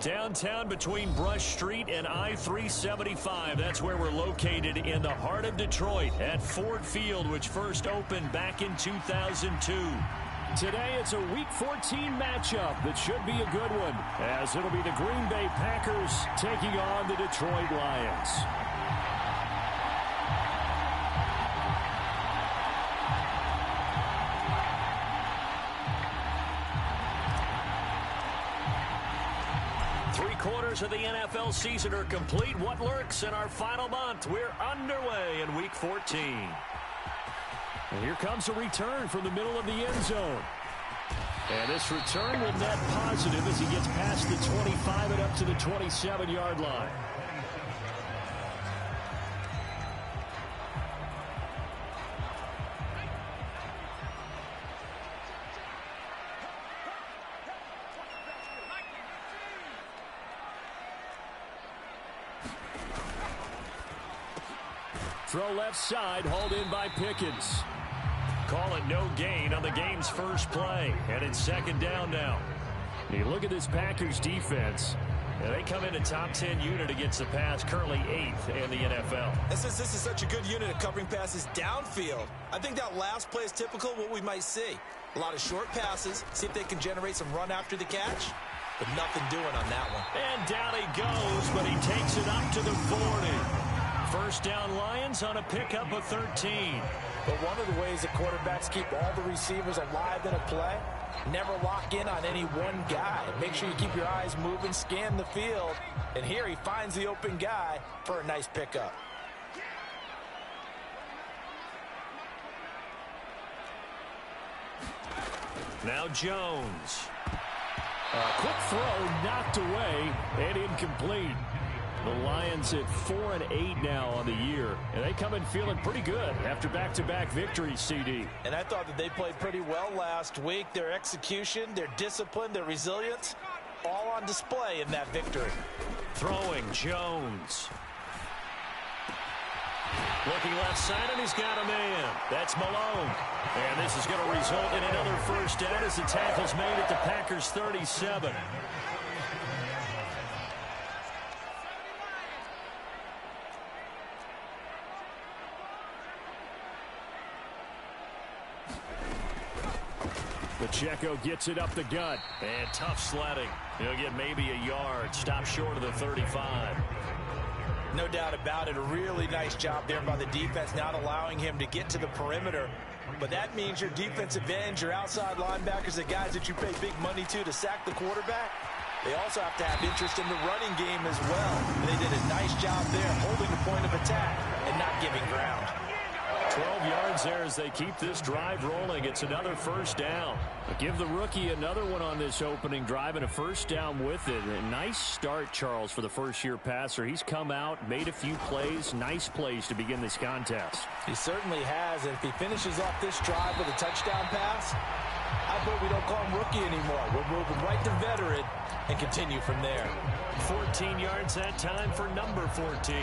Downtown between Brush Street and I-375. That's where we're located in the heart of Detroit at Ford Field, which first opened back in 2002. Today it's a Week 14 matchup that should be a good one, as it'll be the Green Bay Packers taking on the Detroit Lions. Three-quarters of the NFL season are complete. What lurks in our final month? We're underway in Week 14. And here comes a return from the middle of the end zone. And this return will net positive as he gets past the 25 and up to the 27-yard line. Throw left side, hauled in by Pickens. Call it no gain on the game's first play. And it's second down now. You look at this Packers defense. And they come in a top 10 unit against the pass, currently 8th in the NFL. And since this is such a good unit of covering passes downfield, I think that last play is typical of what we might see. A lot of short passes, see if they can generate some run after the catch. But nothing doing on that one. And down he goes, but he takes it up to the 40. First down Lions on a pickup of 13. But one of the ways that quarterbacks keep all the receivers alive in a play, never lock in on any one guy. Make sure you keep your eyes moving, scan the field. And here he finds the open guy for a nice pickup. Now Jones. A quick throw knocked away and incomplete. The Lions at 4-8 now on the year, and they come in feeling pretty good after back-to-back victories, CD. And I thought that they played pretty well last week. Their execution, their discipline, their resilience, all on display in that victory. Throwing Jones. Looking left side, and he's got a man. That's Malone. And this is going to result in another first down as the tackle's made at the Packers' 37. Pacheco gets it up the gut. And tough sledding. He'll get maybe a yard. Stop short of the 35. No doubt about it. A really nice job there by the defense, not allowing him to get to the perimeter. But that means your defensive ends, your outside linebackers, the guys that you pay big money to sack the quarterback, they also have to have interest in the running game as well. And they did a nice job there, holding the point of attack and not giving ground. 12 yards there as they keep this drive rolling. It's another first down. But give the rookie another one on this opening drive and a first down with it. A nice start, Charles, for the first-year passer. He's come out, made a few plays, nice plays to begin this contest. He certainly has, and if he finishes off this drive with a touchdown pass, I hope we don't call him rookie anymore. We're moving right to veteran and continue from there. 14 yards that time for number 14.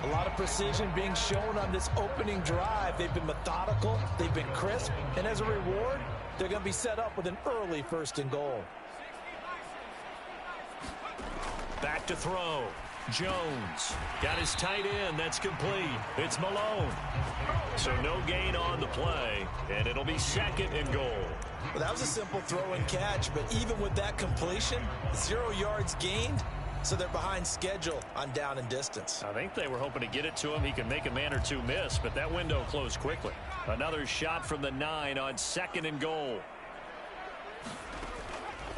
A lot of precision being shown on this opening drive. They've been methodical, they've been crisp, and as a reward, they're going to be set up with an early first and goal. Back to throw. Jones got his tight end. That's complete. It's Malone. So no gain on the play, and it'll be second and goal. Well, that was a simple throw and catch, but even with that completion, 0 yards gained, so they're behind schedule on down and distance. I think they were hoping to get it to him. He could make a man or two miss, but that window closed quickly. Another shot from the 9 on second and goal.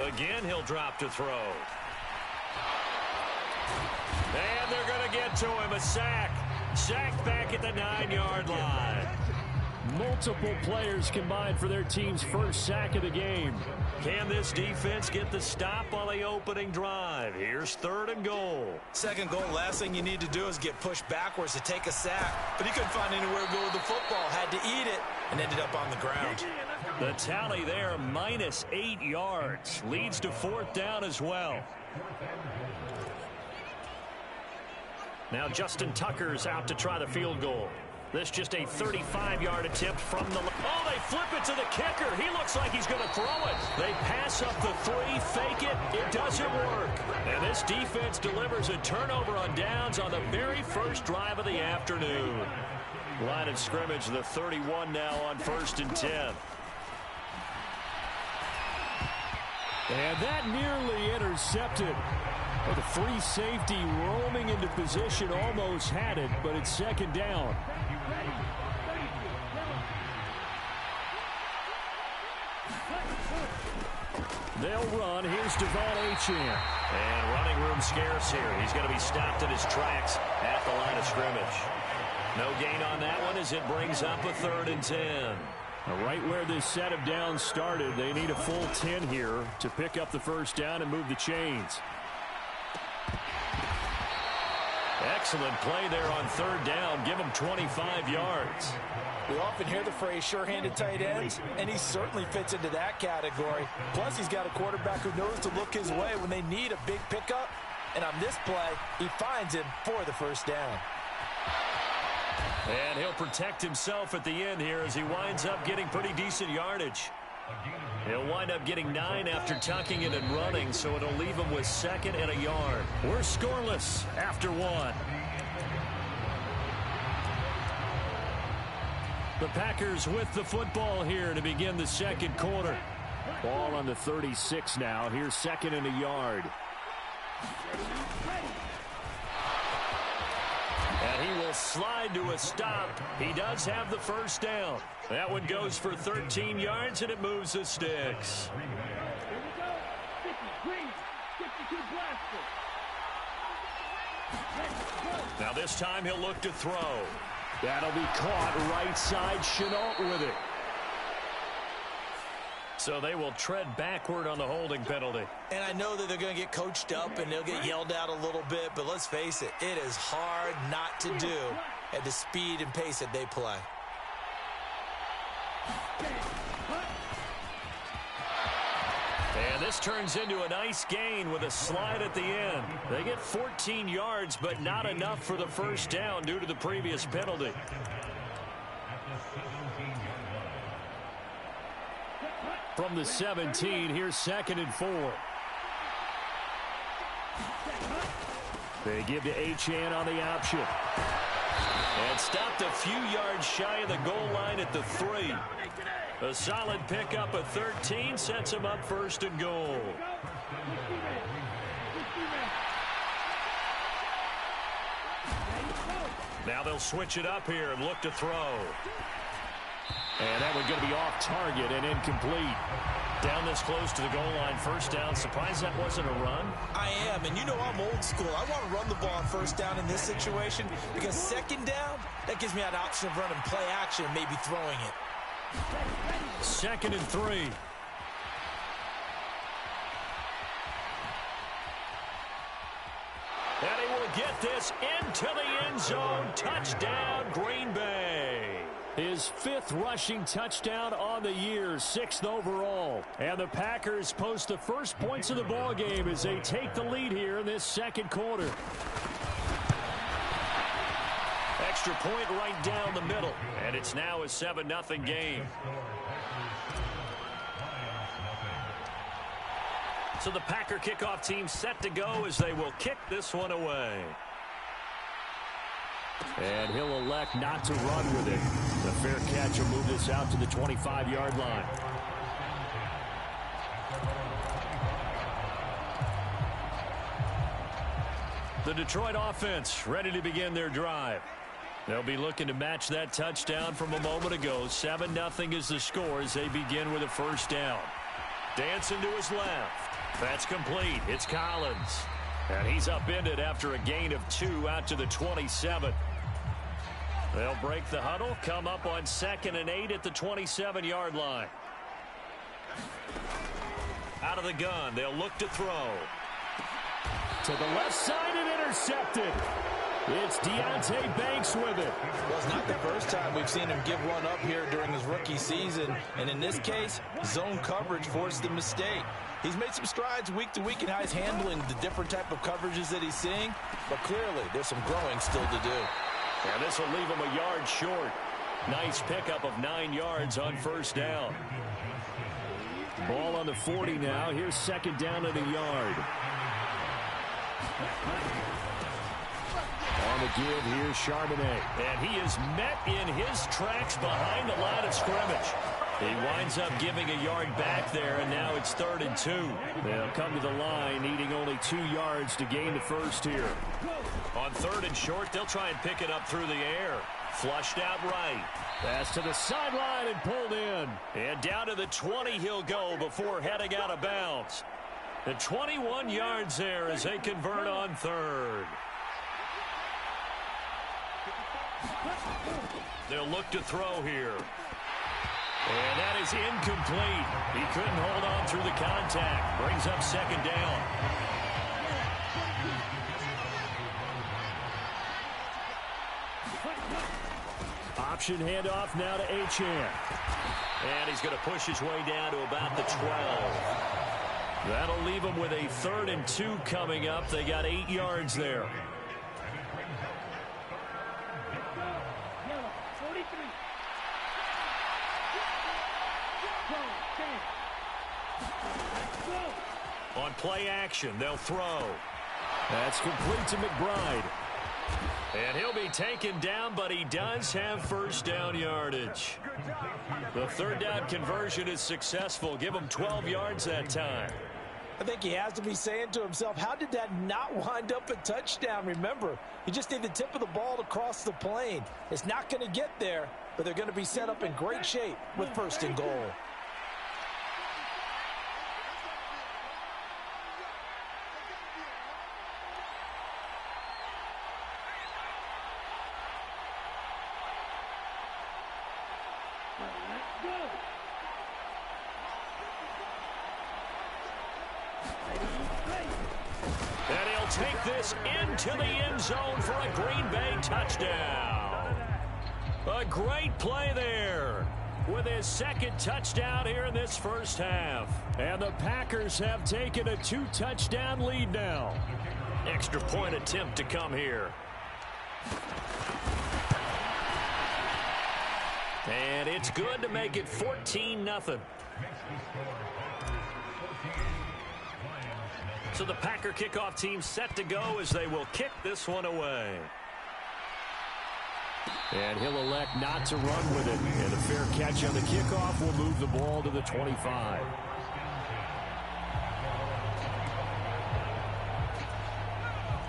Again, he'll drop to throw. And they're going to get to him. A sack. Sacked back at the 9-yard line. Multiple players combined for their team's first sack of the game. Can this defense get the stop on the opening drive? Here's third and goal. Second goal, last thing you need to do is get pushed backwards to take a sack. But he couldn't find anywhere to go with the football. Had to eat it and ended up on the ground. The tally there, minus 8 yards. Leads to fourth down as well. Now Justin Tucker's out to try the field goal. This just a 35-yard attempt from the... Oh, they flip it to the kicker. He looks like he's going to throw it. They pass up the 3, fake it. It doesn't work. And this defense delivers a turnover on downs on the very first drive of the afternoon. Line of scrimmage, the 31 now on 1st and 10. And that nearly intercepted. Well, the free safety roaming into position almost had it, but it's 2nd down. They'll run. Here's Devon Achane. And running room scarce here. He's going to be stopped in his tracks at the line of scrimmage. No gain on that one as it brings up a 3rd and 10. Right where this set of downs started, they need a full 10 here to pick up the 1st down and move the chains. Excellent play there on 3rd down. Give him 25 yards. We often hear the phrase sure-handed tight ends, and he certainly fits into that category. Plus, he's got a quarterback who knows to look his way when they need a big pickup. And on this play, he finds him for the 1st down. And he'll protect himself at the end here as he winds up getting pretty decent yardage. He'll wind up getting 9 after tucking it and running, so it'll leave him with 2nd and a yard. We're scoreless after 1. The Packers with the football here to begin the 2nd quarter. Ball on the 36 now. Here's 2nd and a yard. And he will slide to a stop. He does have the 1st down. That one goes for 13 yards, and it moves the sticks. Now this time he'll look to throw. That'll be caught right side. Chenault with it. So they will tread backward on the holding penalty. And I know that they're going to get coached up and they'll get yelled at a little bit, but let's face it, it is hard not to do at the speed and pace that they play. And this turns into a nice gain with a slide at the end. They get 14 yards, but not enough for the 1st down due to the previous penalty. From the 17, here's 2nd and 4. They give to Achane on the option. And stopped a few yards shy of the goal line at the 3. A solid pickup of 13 sets him up 1st and goal. Now they'll switch it up here and look to throw. And that one's going to be off target and incomplete. Down this close to the goal line, 1st down. Surprised that wasn't a run? I am, and you know I'm old school. I want to run the ball on 1st down in this situation because 2nd down, that gives me an option of running play action and maybe throwing it. 2nd and 3. And he will get this into the end zone. Touchdown, Green Bay. His 5th rushing touchdown on the year, 6th overall. And the Packers post the first points of the ball game as they take the lead here in this 2nd quarter. Extra point right down the middle. And it's now a 7-0 game. So the Packer kickoff team set to go as they will kick this one away. And he'll elect not to run with it. The fair catch will move this out to the 25-yard line. The Detroit offense ready to begin their drive. They'll be looking to match that touchdown from a moment ago. 7-0 is the score as they begin with a 1st down. Dancing to his left. That's complete. It's Collins. And he's upended after a gain of 2 out to the 27. They'll break the huddle, come up on 2nd and 8 at the 27-yard line. Out of the gun, they'll look to throw. To the left side and intercepted. It's Deonte Banks with it. Well, it's not the first time we've seen him give one up here during his rookie season. And in this case, zone coverage forced the mistake. He's made some strides week to week in how he's handling the different type of coverages that he's seeing. But clearly, there's some growing still to do. And this will leave him a yard short. Nice pickup of 9 yards on first down. Ball on the 40 now. Here's second down at a yard. On the give, here's Charbonnet. And he is met in his tracks behind the line of scrimmage. He winds up giving a yard back there, and now it's 3rd and 2. They'll come to the line, needing only 2 yards to gain the first here. On 3rd and short, they'll try and pick it up through the air. Flushed out right. Pass to the sideline and pulled in. And down to the 20 he'll go before heading out of bounds. The 21 yards there as they convert on 3rd. They'll look to throw here. And that is incomplete. He couldn't hold on through the contact. Brings up second down. Option handoff now to Achane. And he's going to push his way down to about the 12. That'll leave him with a 3rd and 2 coming up. They got 8 yards there. On play action, they'll throw. That's complete to McBride. And he'll be taken down, but he does have first down yardage. The 3rd down conversion is successful. Give him 12 yards that time. I think he has to be saying to himself, how did that not wind up a touchdown? Remember, you just need the tip of the ball to cross the plane. It's not going to get there, but they're going to be set up in great shape with 1st and goal. And he'll take this into the end zone for a Green Bay touchdown. A great play there with his 2nd touchdown here in this first half. And the Packers have taken a 2-touchdown lead now. Extra point attempt to come here. And it's good to make it 14-0. So the Packer kickoff team set to go as they will kick this one away. And he'll elect not to run with it. And a fair catch on the kickoff will move the ball to the 25.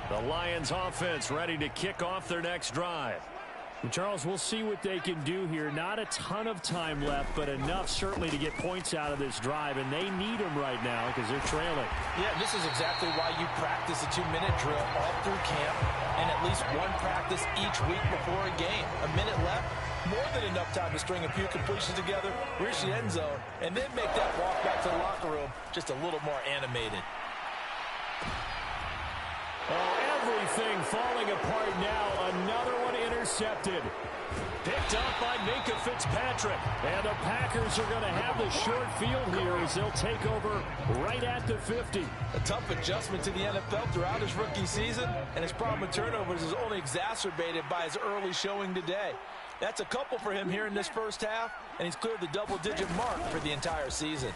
The Lions offense ready to kick off their next drive. Charles, we'll see what they can do here. Not a ton of time left, but enough certainly to get points out of this drive, and they need them right now because they're trailing. Yeah, this is exactly why you practice a 2-minute drill all through camp and at least one practice each week before a game. A minute left, more than enough time to string a few completions together, reach the end zone, and then make that walk back to the locker room just a little more animated. Oh, everything falling apart now. Another one intercepted. Picked up by Minkah Fitzpatrick. And the Packers are going to have the short field here as they'll take over right at the 50. A tough adjustment to the NFL throughout his rookie season, and his problem with turnovers is only exacerbated by his early showing today. That's a couple for him here in this first half, and he's cleared the double-digit mark for the entire season.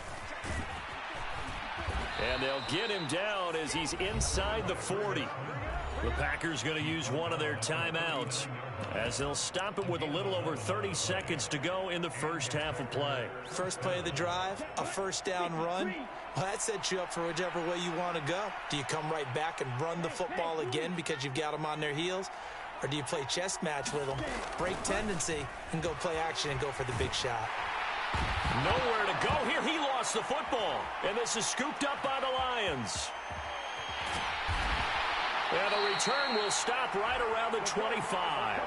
And they'll get him down as he's inside the 40. The Packers going to use one of their timeouts as they'll stop it with a little over 30 seconds to go in the first half of play. First play of the drive, a first down run. Well, that sets you up for whichever way you want to go. Do you come right back and run the football again because you've got them on their heels? Or do you play chess match with them, break tendency, and go play action and go for the big shot? Nowhere to go here. He lost the football. And this is scooped up by the Lions. And the return will stop right around the 25.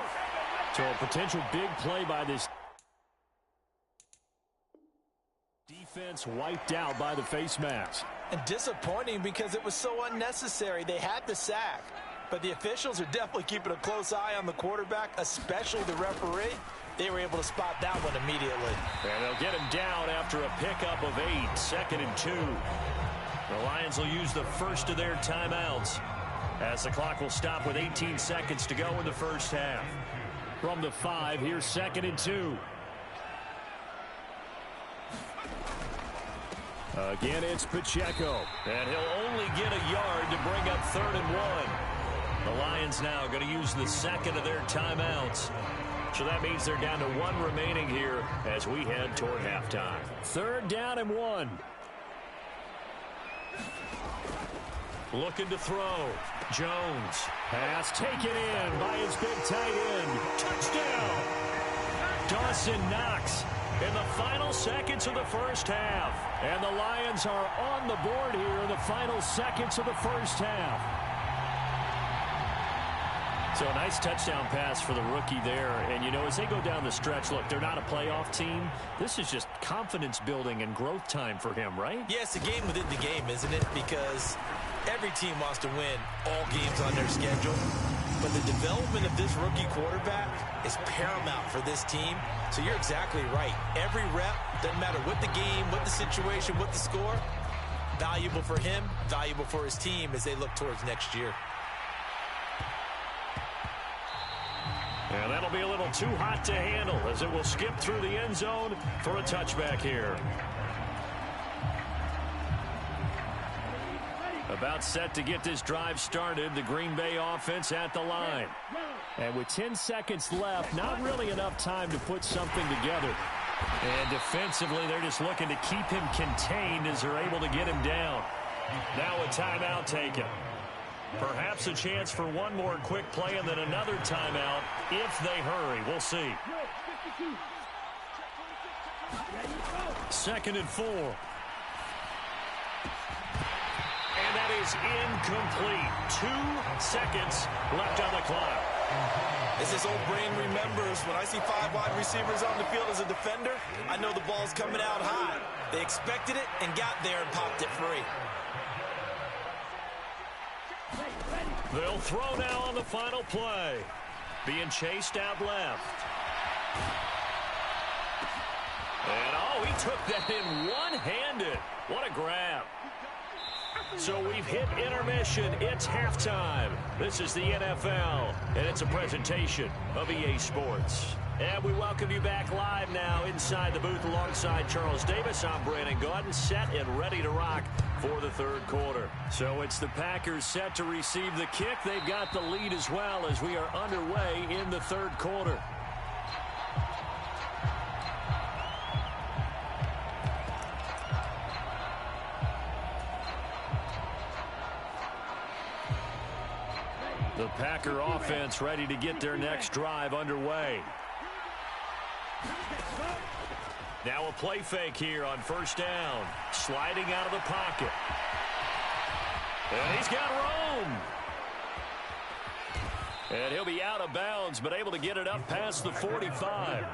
So a potential big play by this defense wiped out by the face mask. And disappointing because it was so unnecessary. They had the sack. But the officials are definitely keeping a close eye on the quarterback, especially the referee. They were able to spot that one immediately. And they'll get him down after a pickup of 8, 2nd and 2. The Lions will use the first of their timeouts as the clock will stop with 18 seconds to go in the first half. From the 5, here's 2nd and 2. Again, it's Pacheco. And he'll only get a yard to bring up 3rd and 1. The Lions now going to use the second of their timeouts. So that means they're down to 1 remaining here as we head toward halftime. 3rd down and 1. Looking to throw. Jones. Pass taken in by his big tight end. Touchdown! Dawson Knox in the final seconds of the first half. And the Lions are on the board here in the final seconds of the first half. So a nice touchdown pass for the rookie there. And, you know, as they go down the stretch, look, they're not a playoff team. This is just confidence building and growth time for him, right? Yeah, it's a game within the game, isn't it? Because every team wants to win all games on their schedule. But the development of this rookie quarterback is paramount for this team. So you're exactly right. Every rep, doesn't matter what the game, what the situation, what the score, valuable for him, valuable for his team as they look towards next year. And that'll be a little too hot to handle as it will skip through the end zone for a touchback here. About set to get this drive started, the Green Bay offense at the line. And with 10 seconds left, not really enough time to put something together. And defensively, they're just looking to keep him contained as they're able to get him down. Now a timeout taken. Perhaps a chance for one more quick play and then another timeout if they hurry. We'll see. 2nd and 4. And that is incomplete. 2 seconds left on the clock. As this old brain remembers, when I see 5 wide receivers on the field as a defender, I know the ball's coming out high. They expected it and got there and popped it free. They'll throw now on the final play. Being chased out left. And, oh, he took that in one-handed. What a grab. So we've hit intermission. It's halftime. This is the NFL, and it's a presentation of EA Sports. And we welcome you back live now inside the booth alongside Charles Davis. I'm Brandon Gaudin, set and ready to rock for the 3rd quarter. So it's the Packers set to receive the kick. They've got the lead as well as we are underway in the 3rd quarter. The Packer offense ready to get their next drive underway. Now a play fake here on 1st down. Sliding out of the pocket. And he's got room. And he'll be out of bounds, but able to get it up past the 45.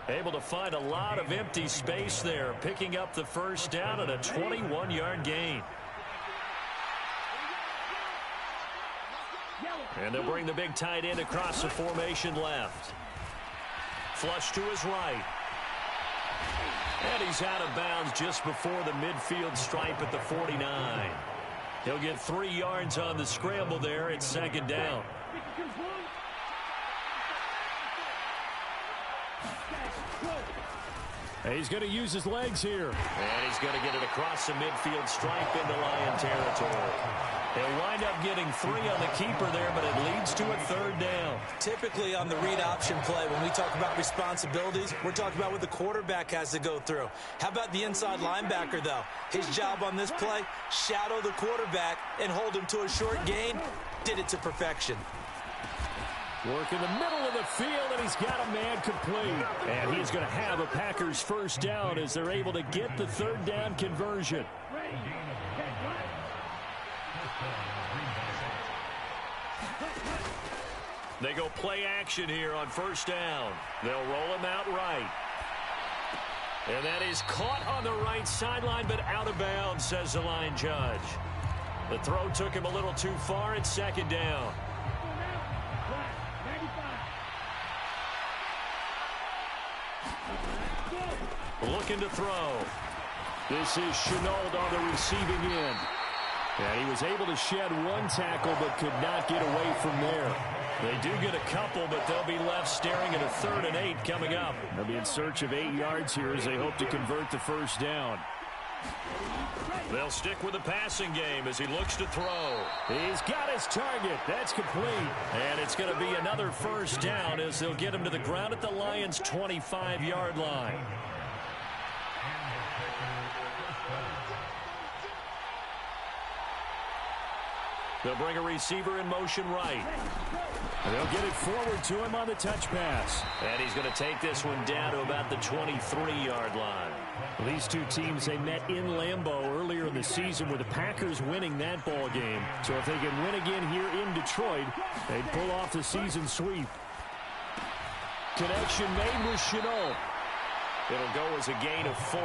Able to find a lot of empty space there, picking up the 1st down and a 21-yard gain. And they'll bring the big tight end across the formation left. Flush to his right. And he's out of bounds just before the midfield stripe at the 49. He'll get 3 yards on the scramble there. It's 2nd down. And he's going to use his legs here. And he's going to get it across the midfield stripe into Lion territory. They'll wind up getting 3 on the keeper there, but it leads to a 3rd down. Typically on the read option play, when we talk about responsibilities, we're talking about what the quarterback has to go through. How about the inside linebacker, though? His job on this play, shadow the quarterback and hold him to a short gain. Did it to perfection. Work in the middle of the field, and he's got a man complete. And he's going to have a Packers 1st down as they're able to get the 3rd down conversion. They go play action here on 1st down. They'll roll him out right. And that is caught on the right sideline, but out of bounds, says the line judge. The throw took him a little too far. It's 2nd down. Looking to throw. This is Chenault on the receiving end. And he was able to shed 1 tackle but could not get away from there. They do get a couple, but they'll be left staring at 3rd and 8 coming up. They'll be in search of 8 yards here as they hope to convert the first down. They'll stick with the passing game as he looks to throw. He's got his target. That's complete. And it's going to be another first down as they'll get him to the ground at the Lions' 25-yard line. They'll bring a receiver in motion right. They'll get it forward to him on the touch pass. And he's going to take this one down to about the 23-yard line. These two teams, they met in Lambeau earlier in the season with the Packers winning that ball game. So if they can win again here in Detroit, they'd pull off the season sweep. Connection made with Chenault. It'll go as a gain of 4.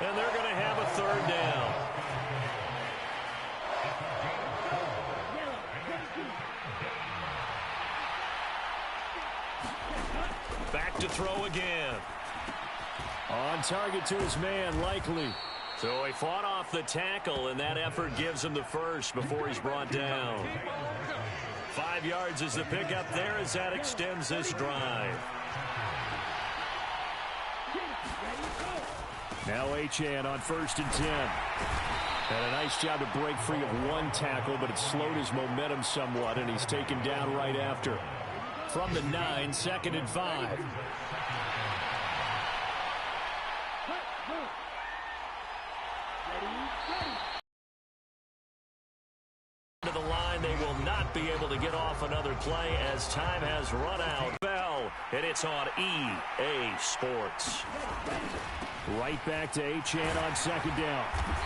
And they're going to have a 3rd down. Back to throw again. On target to his man, Likely. So he fought off the tackle, and that effort gives him the first before he's brought down. 5 yards is the pickup there as that extends this drive. Now Achane on 1st and 10. Had a nice job to break free of one tackle, but it slowed his momentum somewhat, and he's taken down right after. From the 9, 2nd and 5. To the line, they will not be able to get off another play as time has run out. Bell, and it's on EA Sports. Right back to Achane on 2nd down.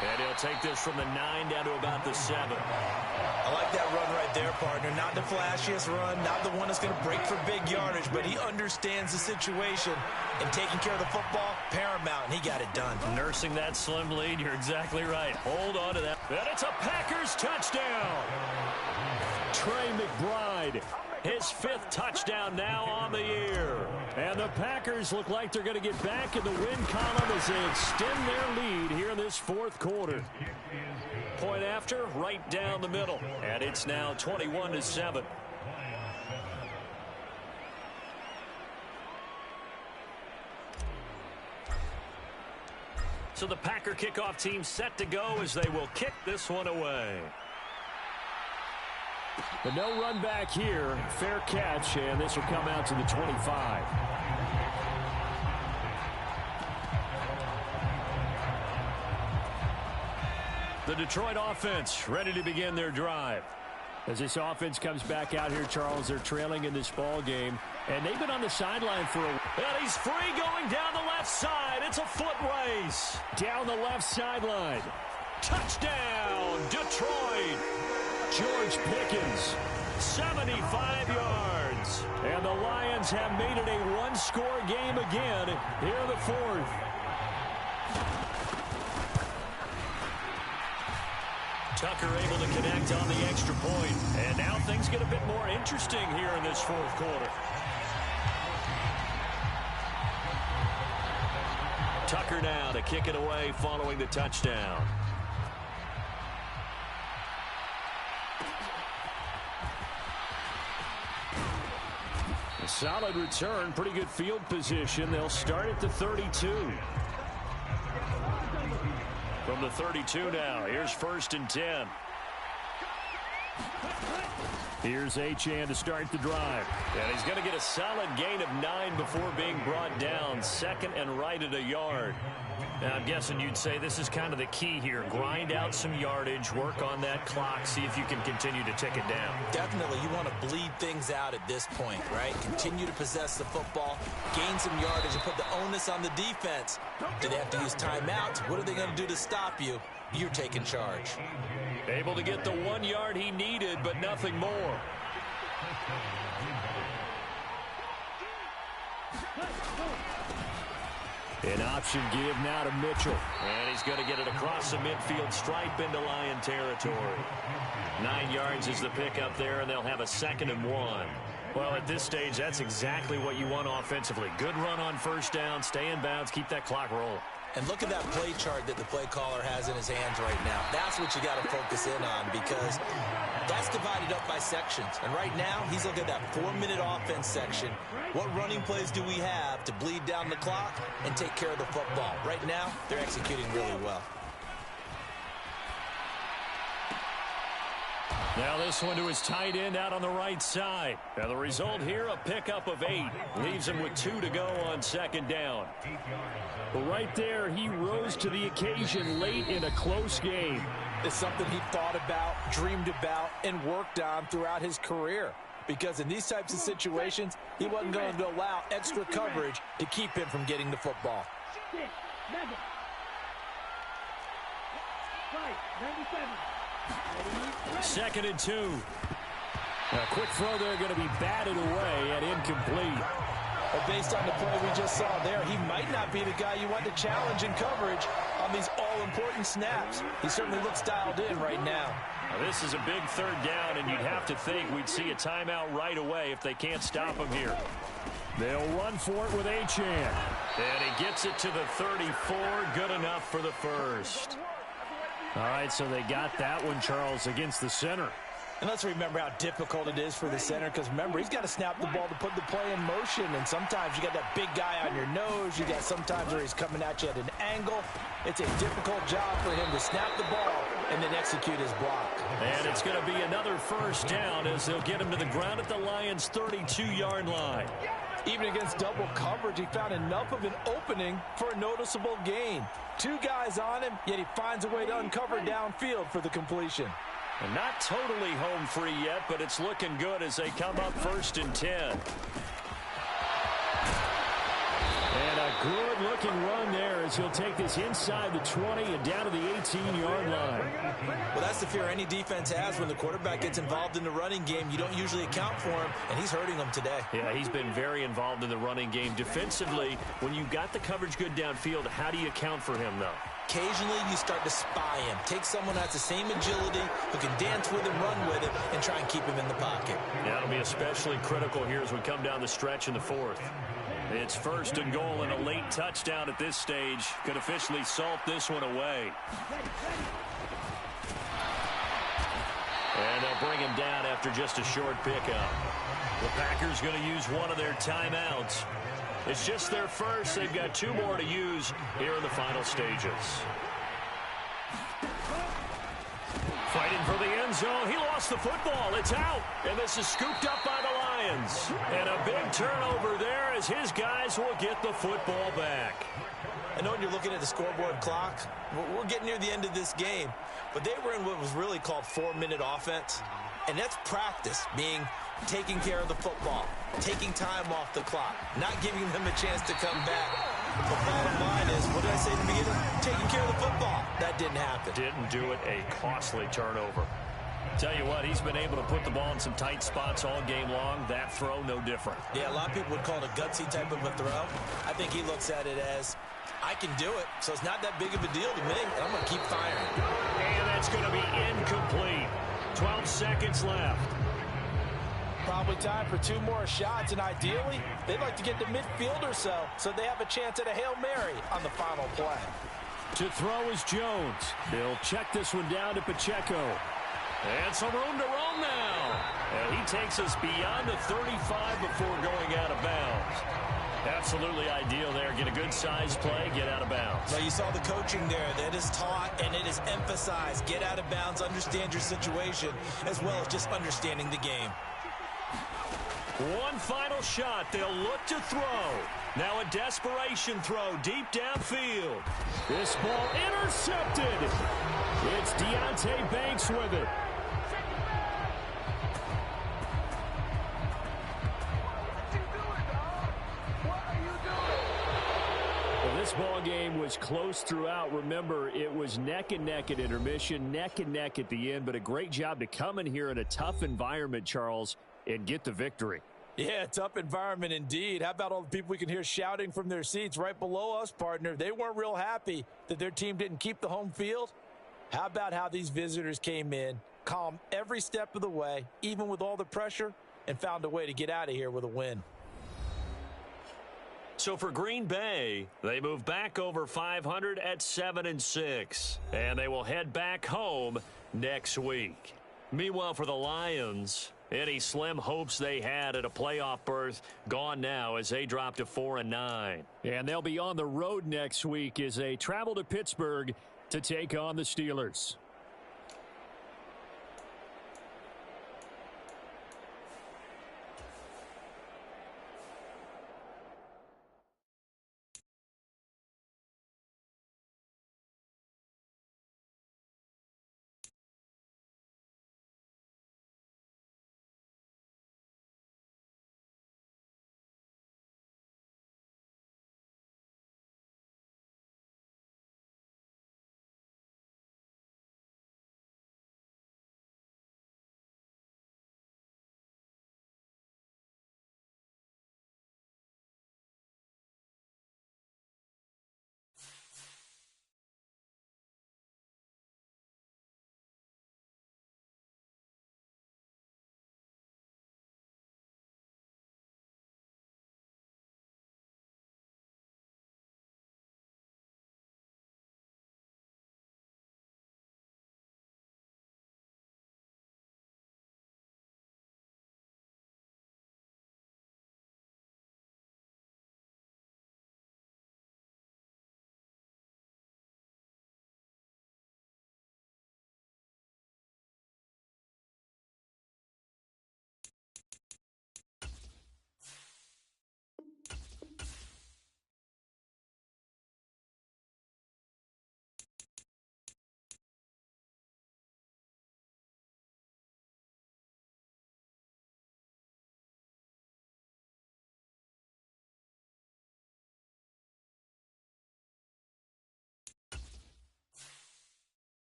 And he'll take this from the 9 down to about the 7. I like that run right there, partner. Not the flashiest run, not the one that's going to break for big yardage, but he understands the situation, and taking care of the football, paramount, and he got it done. Nursing that slim lead, you're exactly right. Hold on to that. And it's a Packers touchdown. Trey McBride. His 5th touchdown now on the year. And the Packers look like they're going to get back in the win column as they extend their lead here in this 4th quarter. Point after, right down the middle. And it's now 21-7. So the Packer kickoff team set to go as they will kick this one away. But no run back here. Fair catch, and this will come out to the 25. The Detroit offense ready to begin their drive. As this offense comes back out here, Charles, they're trailing in this ball game, and they've been on the sideline for a... And he's free going down the left side. It's a foot race. Down the left sideline. Touchdown, Detroit. George Pickens. 75 yards. And the Lions have made it a one-score game again here in the 4th. Tucker able to connect on the extra point. And now things get a bit more interesting here in this 4th quarter. Tucker now to kick it away following the touchdown. A solid return, pretty good field position. They'll start at the 32. From the 32 now, here's 1st and 10. Here's Achane to start the drive. And he's going to get a solid gain of 9 before being brought down. 2nd and right at a yard. Now, I'm guessing you'd say this is kind of the key here. Grind out some yardage, work on that clock, see if you can continue to tick it down. Definitely, you want to bleed things out at this point, right? Continue to possess the football, gain some yardage, and put the onus on the defense. Do they have to use timeouts? What are they going to do to stop you? You're taking charge. Able to get the 1 yard he needed, but nothing more. An option give now to Mitchell. And he's going to get it across the midfield stripe into Lion territory. 9 yards is the pickup there, and they'll have a 2nd and 1. Well, at this stage, that's exactly what you want offensively. Good run on 1st down, stay in bounds, keep that clock rolling. And look at that play chart that the play caller has in his hands right now. That's what you got to focus in on, because That's divided up by sections. And right now, he's looking at that 4-minute offense section. What running plays do we have to bleed down the clock and take care of the football? Right now, they're executing really well. Now this one to his tight end out on the right side. Now the result here, a pickup of 8. Leaves him with 2 to go on second down. Well, right there, he rose to the occasion late in a close game. It's something he thought about, dreamed about, and worked on throughout his career. Because in these types of situations, he wasn't going to allow extra coverage to keep him from getting the football. Second and 2. A quick throw there going to be batted away and incomplete. Well, based on the play we just saw there, he might not be the guy you want to challenge in coverage on these all-important snaps. He certainly looks dialed in right now. Now, this is a big third down, and you'd have to think we'd see a timeout right away if they can't stop him here. They'll run for it with Achane. And he gets it to the 34. Good enough for the first. All right, so they got that one, Charles, against the center. And let's remember how difficult it is for the center, because remember, he's got to snap the ball to put the play in motion, and sometimes you got that big guy on your nose. You got sometimes where he's coming at you at an angle. It's a difficult job for him to snap the ball and then execute his block. And it's going to be another first down as they'll get him to the ground at the Lions' 32-yard line. Even against double coverage, he found enough of an opening for a noticeable gain. 2 guys on him, yet he finds a way to uncover downfield for the completion. And not totally home free yet, but it's looking good as they come up 1st and 10. And a good-looking run there as he'll take this inside the 20 and down to the 18-yard line. Well, that's the fear any defense has when the quarterback gets involved in the running game. You don't usually account for him, and he's hurting them today. Yeah, he's been very involved in the running game. Defensively, when you got the coverage good downfield, how do you account for him, though? Occasionally, you start to spy him. Take someone who has the same agility, who can dance with him, run with him, and try and keep him in the pocket. Yeah, it'll be especially critical here as we come down the stretch in the 4th. It's 1st and goal, and a late touchdown at this stage could officially salt this one away. And they'll bring him down after just a short pickup. The Packers going to use one of their timeouts. It's just their first. They've got 2 more to use here in the final stages. Fighting for the end zone. He lost the football. It's out. And this is scooped up by the Lions. And a big turnover there as his guys will get the football back. I know when you're looking at the scoreboard clock, we're getting near the end of this game. But they were in what was really called 4-minute offense. And that's practice, being taking care of the football, taking time off the clock, not giving them a chance to come back. The bottom line is, what did I say at the beginning? Taking care of the football. That didn't happen. Didn't do it. A costly turnover. Tell you what, he's been able to put the ball in some tight spots all game long. That throw, no different. Yeah, a lot of people would call it a gutsy type of a throw. I think he looks at it as, I can do it, so it's not that big of a deal to me, and I'm going to keep firing. And that's going to be incomplete. 12 seconds left. Probably time for 2 more shots, and ideally, they'd like to get to midfield or so they have a chance at a Hail Mary on the final play. To throw is Jones. They'll check this one down to Pacheco. And some room to roam now. And he takes us beyond the 35 before going out of bounds. Absolutely ideal there. Get a good size play, get out of bounds. Well, you saw the coaching there. That is taught and it is emphasized. Get out of bounds, understand your situation, as well as just understanding the game. One final shot. They'll look to throw. Now a desperation throw deep downfield. This ball intercepted. It's Deonte Banks with it. This ball game was close throughout. Remember, it was neck and neck at intermission, neck and neck at the end, but a great job to come in here in a tough environment, Charles, and get the victory. Yeah, tough environment indeed. How about all the people we can hear shouting from their seats right below us, partner? They weren't real happy that their team didn't keep the home field. How about how these visitors came in, calm every step of the way, even with all the pressure, and found a way to get out of here with a win. So for Green Bay, they move back over 500 at 7-6, and they will head back home next week. Meanwhile, for the Lions, any slim hopes they had at a playoff berth gone now as they drop to 4-9. And they'll be on the road next week as they travel to Pittsburgh to take on the Steelers.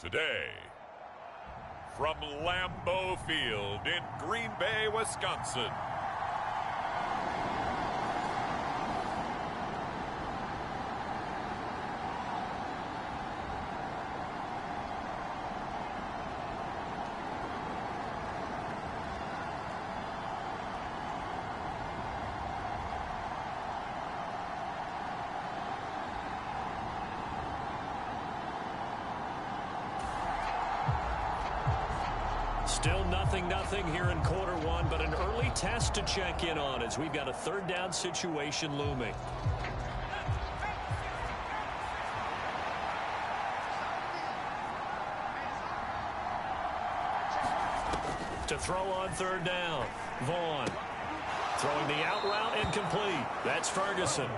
Today, from Lambeau Field in Green Bay, Wisconsin. Still 0-0 here in quarter one, but an early test to check in on as we've got a third down situation looming. To throw on third down, Vaughn. Throwing the out route incomplete. That's Ferguson.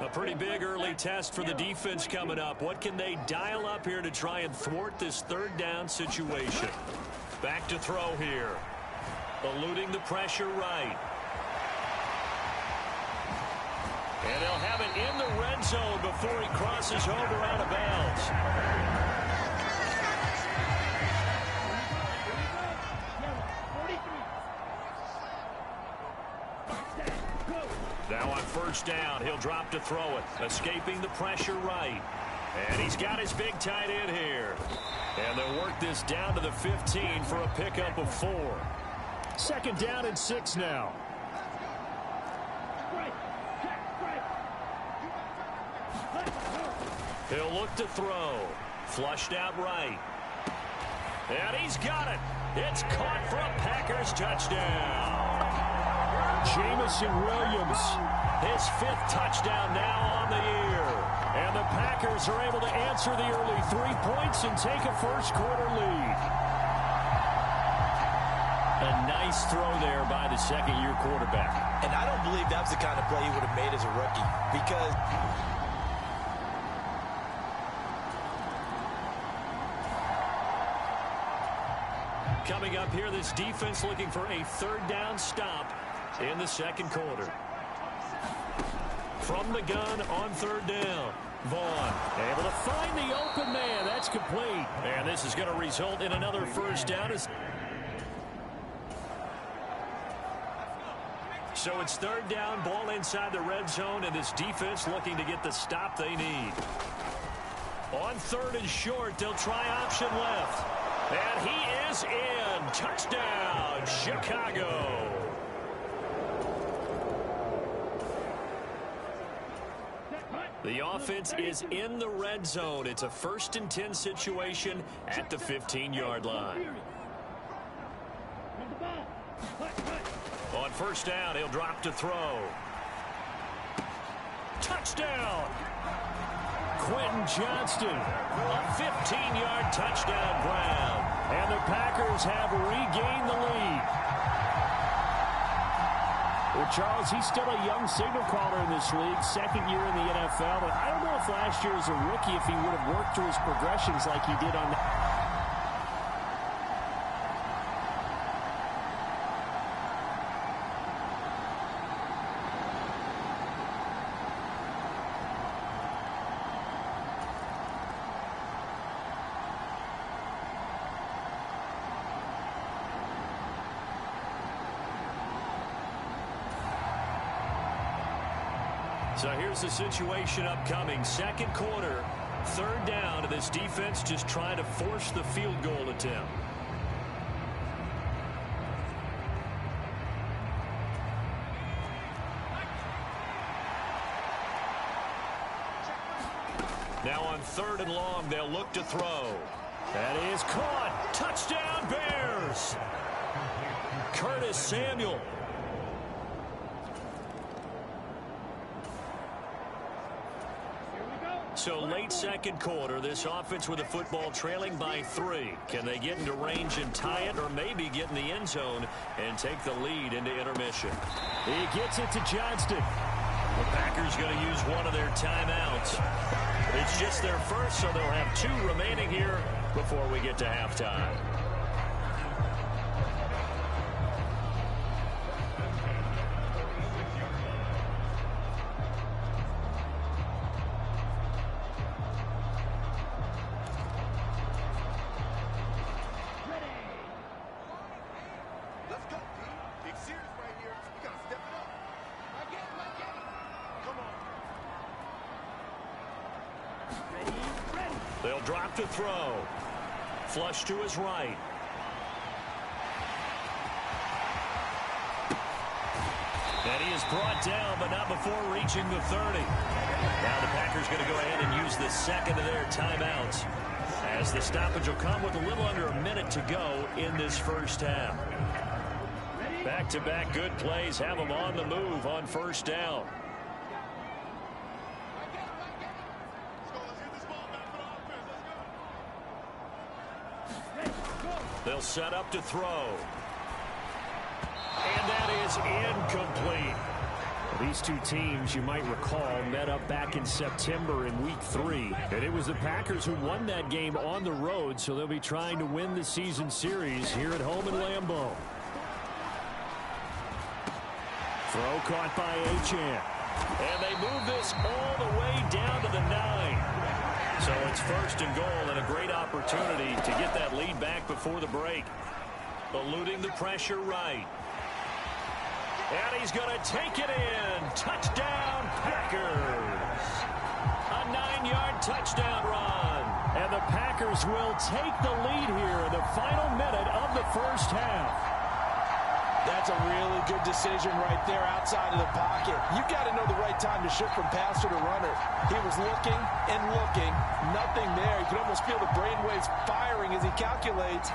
A pretty big early test for the defense coming up. What can they dial up here to try and thwart this third down situation? Back to throw here. Eluding the pressure right. And they'll have it in the red zone before he crosses over out of bounds. Now on first down, he'll drop to throw it, escaping the pressure right. And he's got his big tight end here. And they'll work this down to the 15 for a pickup of 4. Second down and 6 now. He'll look to throw. Flushed out right. And he's got it. It's caught for a Packers touchdown. Jamison Williams His 5th touchdown now on the year. And the Packers are able to answer the early 3 points and take a first-quarter lead. A nice throw there by the second-year quarterback. And I don't believe that was the kind of play he would have made as a rookie because... Coming up here, this defense looking for a 3rd down stop in the second quarter. From the gun on 3rd down. Vaughn able to find the open man. That's complete. And this is going to result in another first down. So it's 3rd down, ball inside the red zone, and this defense looking to get the stop they need. On 3rd and short, they'll try option left. And he is in. Touchdown, Chicago. The offense is in the red zone. It's a 1st and 10 situation at the 15-yard line. On 1st down, he'll drop to throw. Touchdown! Quentin Johnston, a 15-yard touchdown grab. And the Packers have regained the lead. Well, Charles, he's still a young signal caller in this league, 2nd year in the NFL. But I don't know if last year as a rookie, if he would have worked through his progressions like he did on that. So here's the situation upcoming. 2nd quarter, 3rd down, and this defense just trying to force the field goal attempt. Now on 3rd and long, they'll look to throw. That is caught. Touchdown, Bears. Curtis Samuel. So late 2nd quarter, this offense with the football trailing by 3. Can they get into range and tie it, or maybe get in the end zone and take the lead into intermission? He gets it to Johnston. The Packers going to use one of their timeouts. It's just their first, so they'll have 2 remaining here before we get to halftime. They'll drop to throw. Flush to his right. And he is brought down, but not before reaching the 30. Now the Packers going to go ahead and use the 2nd of their timeouts, as the stoppage will come with a little under a minute to go in this first half. Back-to-back good plays have them on the move on 1st down. They'll set up to throw. And that is incomplete. These 2 teams, you might recall, met up back in September in Week 3. And it was the Packers who won that game on the road, so they'll be trying to win the season series here at home in Lambeau. Throw caught by Achane. And they move this all the way down to the 9. So it's 1st and goal, and a great opportunity to get that lead back before the break. Eluding the pressure right. And he's going to take it in. Touchdown, Packers. A 9-yard touchdown run. And the Packers will take the lead here in the final minute of the first half. That's a really good decision right there outside of the pocket. You've got to know the right time to shift from passer to runner. He was looking and looking. Nothing there. You can almost feel the brainwaves firing as he calculates.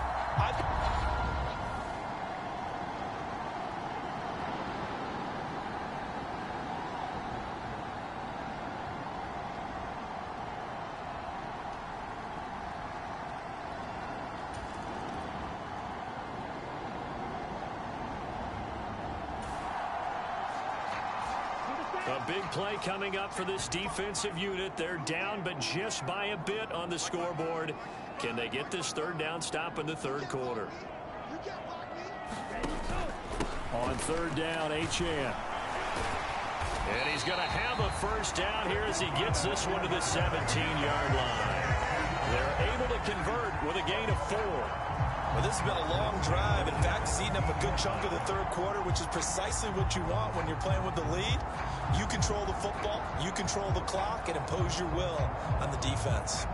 big play coming up for this defensive unit. They're down, but just by a bit on the scoreboard. Can they get this third down stop in the third quarter? On third down, Achane. And he's going to have a first down here as he gets this one to the 17-yard line. They're able to convert with a gain of 4. Well, this has been a long drive. In fact, it's eaten up a good chunk of the third quarter, which is precisely what you want when you're playing with the lead. You control the football, you control the clock, and impose your will on the defense.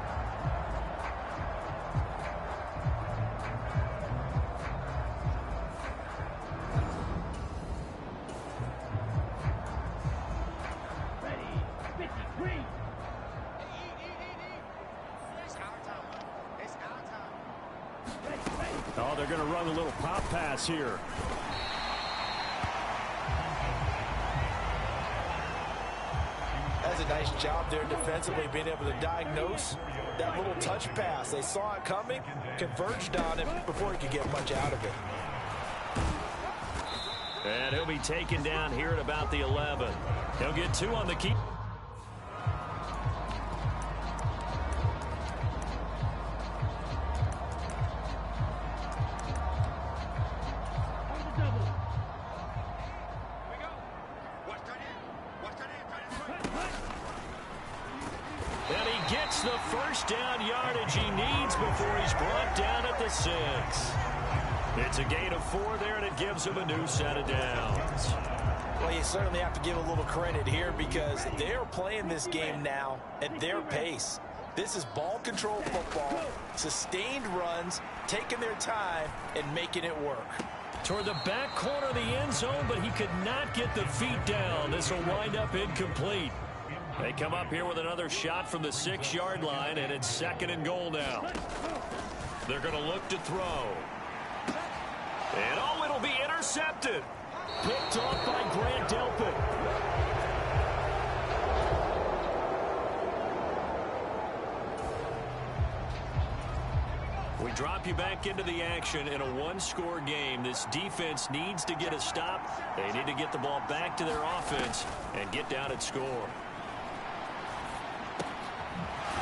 Oh, they're going to run a little pop pass here. That's a nice job there defensively, being able to diagnose that little touch pass. They saw it coming, converged on it before he could get much out of it. And he'll be taken down here at about the 11. He'll get 2 on the keep. And he gets the first down yardage he needs before he's brought down at the 6. It's a gain of 4 there, and it gives him a new set of downs. Well, you certainly have to give a little credit here because they're playing this game now at their pace. This is ball control football, sustained runs, taking their time and making it work. Toward the back corner of the end zone, but he could not get the feet down. This will wind up incomplete. They come up here with another shot from the 6-yard line, and it's 2nd and goal now. They're going to look to throw. And, oh, it'll be intercepted. Picked off by Grant Delpit. We drop you back into the action in a 1-score game. This defense needs to get a stop. They need to get the ball back to their offense and get down and score.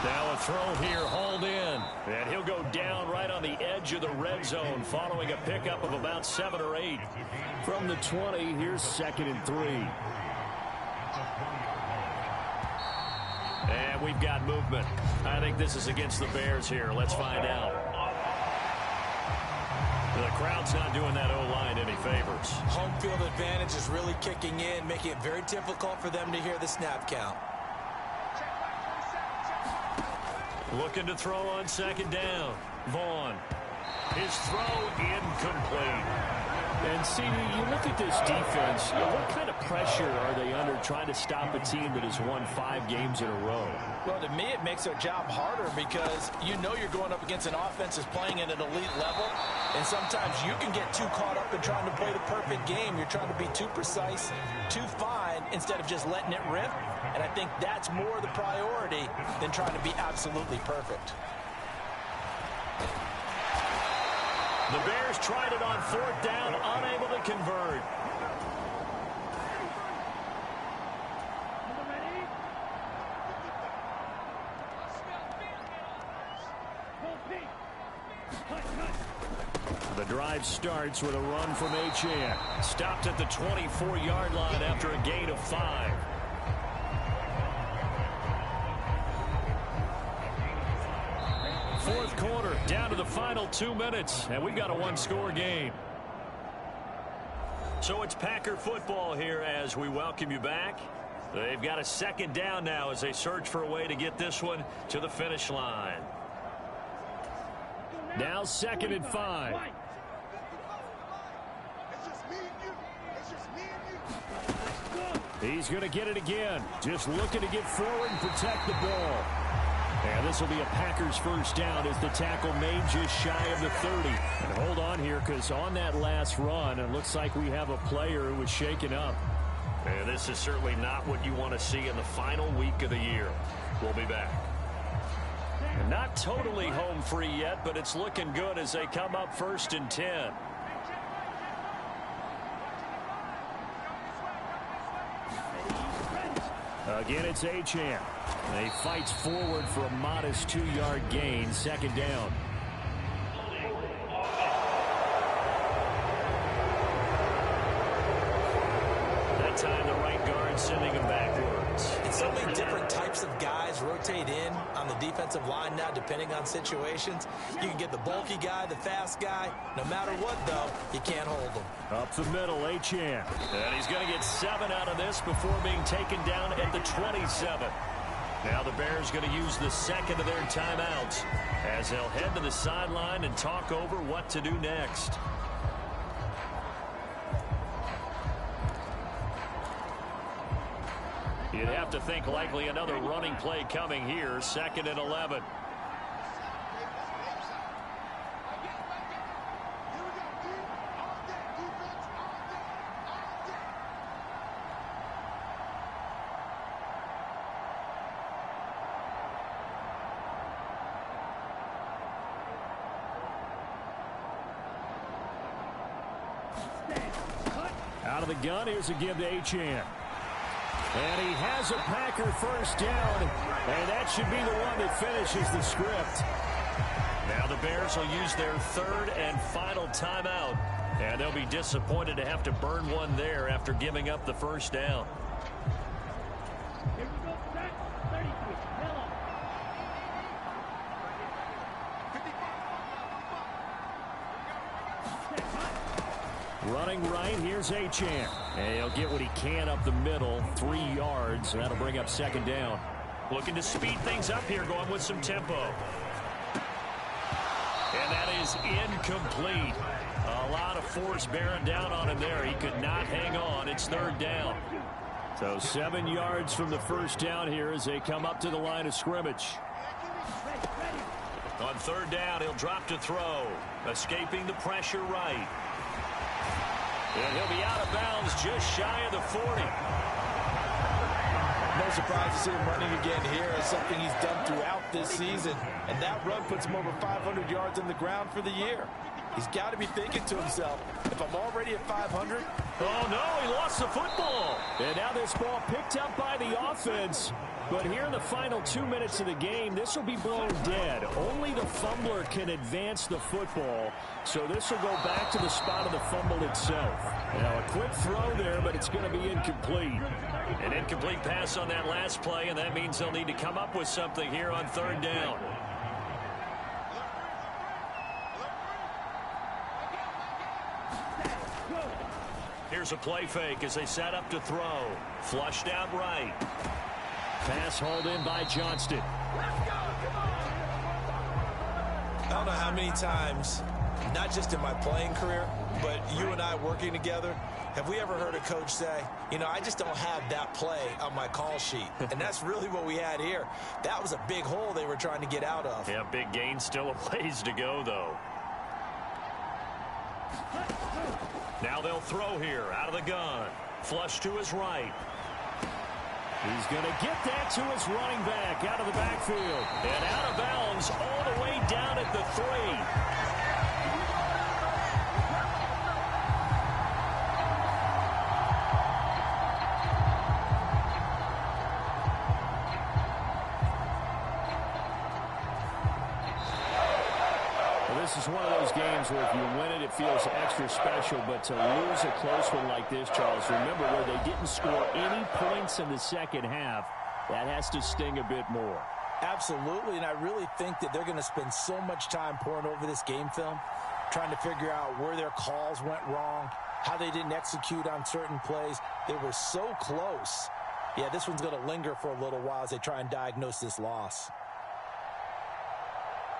Now a throw here, hauled in. And he'll go down right on the edge of the red zone following a pickup of about 7 or 8. From the 20, here's 2nd and 3. And we've got movement. I think this is against the Bears here. Let's find out. The crowd's not doing that O-line any favors. Home field advantage is really kicking in, making it very difficult for them to hear the snap count. Looking to throw on 2nd down. Vaughn. His throw incomplete. And, CD, you look at this defense, what kind of pressure are they under trying to stop a team that has won 5 games in a row? Well, to me, it makes their job harder because you know you're going up against an offense that's playing at an elite level, and sometimes you can get too caught up in trying to play the perfect game. You're trying to be too precise, too fine, instead of just letting it rip, and I think that's more the priority than trying to be absolutely perfect. The Bears tried it on 4th down, unable to convert. The drive starts with a run from Achane. Stopped at the 24-yard line after a gain of 5. Fourth quarter, down to the final 2 minutes, and we've got a 1-score game. So it's Packer football here as we welcome you back. They've got a 2nd down now as they search for a way to get this one to the finish line. Now 2nd and 5. He's going to get it again. Just looking to get forward and protect the ball. And this will be a Packers first down as the tackle made just shy of the 30. And hold on here because on that last run, it looks like we have a player who was shaken up. And this is certainly not what you want to see in the final week of the year. We'll be back. Not totally home free yet, but it's looking good as they come up 1st and 10. Again, it's Achane. He fights forward for a modest 2-yard gain, second down. That time the right guard sending him backwards. It's so many different types of guys rotate in on the defensive line now, depending on situations. You can get the bulky guy, the fast guy. No matter what, though, you can't hold him. Up the middle, Achane. And he's going to get 7 out of this before being taken down at the 27. Now the Bears going to use the second of their timeouts as they'll head to the sideline and talk over what to do next. You'd have to think likely another running play coming here, 2nd and 11. Out of the gun, here's a give to Achane. And he has a Packer first down, and that should be the one that finishes the script. Now the Bears will use their 3rd and final timeout, and they'll be disappointed to have to burn one there after giving up the first down. Running right, here's Achane. And he'll get what he can up the middle, 3 yards, and that'll bring up 2nd down. Looking to speed things up here, going with some tempo. And that is incomplete. A lot of force bearing down on him there. He could not hang on. It's 3rd down. So 7 yards from the first down here as they come up to the line of scrimmage. On 3rd down, he'll drop to throw. Escaping the pressure right. And he'll be out of bounds just shy of the 40. No surprise to see him running again here. It's something he's done throughout this season. And that run puts him over 500 yards on the ground for the year. He's got to be thinking to himself, if I'm already at 500. Oh, no, he lost the football. And now this ball picked up by the offense. But here in the final 2 minutes of the game, this will be blown dead. Only the fumbler can advance the football. So this will go back to the spot of the fumble itself. Now a quick throw there, but it's going to be incomplete. An incomplete pass on that last play, and that means they'll need to come up with something here on 3rd down. Here's a play fake as they set up to throw. Flushed out right. Pass hauled in by Johnston. I don't know how many times, not just in my playing career, but you and I working together, have we ever heard a coach say, you know, I just don't have that play on my call sheet. And that's really what we had here. That was a big hole they were trying to get out of. Yeah, big gain, still a ways to go, though. Now they'll throw here out of the gun. Flush to his right. He's going to get that to his running back out of the backfield. And out of bounds all the way down at the 3. This is one of those games where if you win it, it feels extra special. But to lose a close one like this, Charles, remember where they didn't score any points in the second half, that has to sting a bit more. Absolutely, and I really think that they're going to spend so much time pouring over this game film, trying to figure out where their calls went wrong, how they didn't execute on certain plays. They were so close. Yeah, this one's going to linger for a little while as they try and diagnose this loss.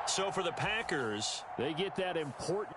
So for the Packers, they get that important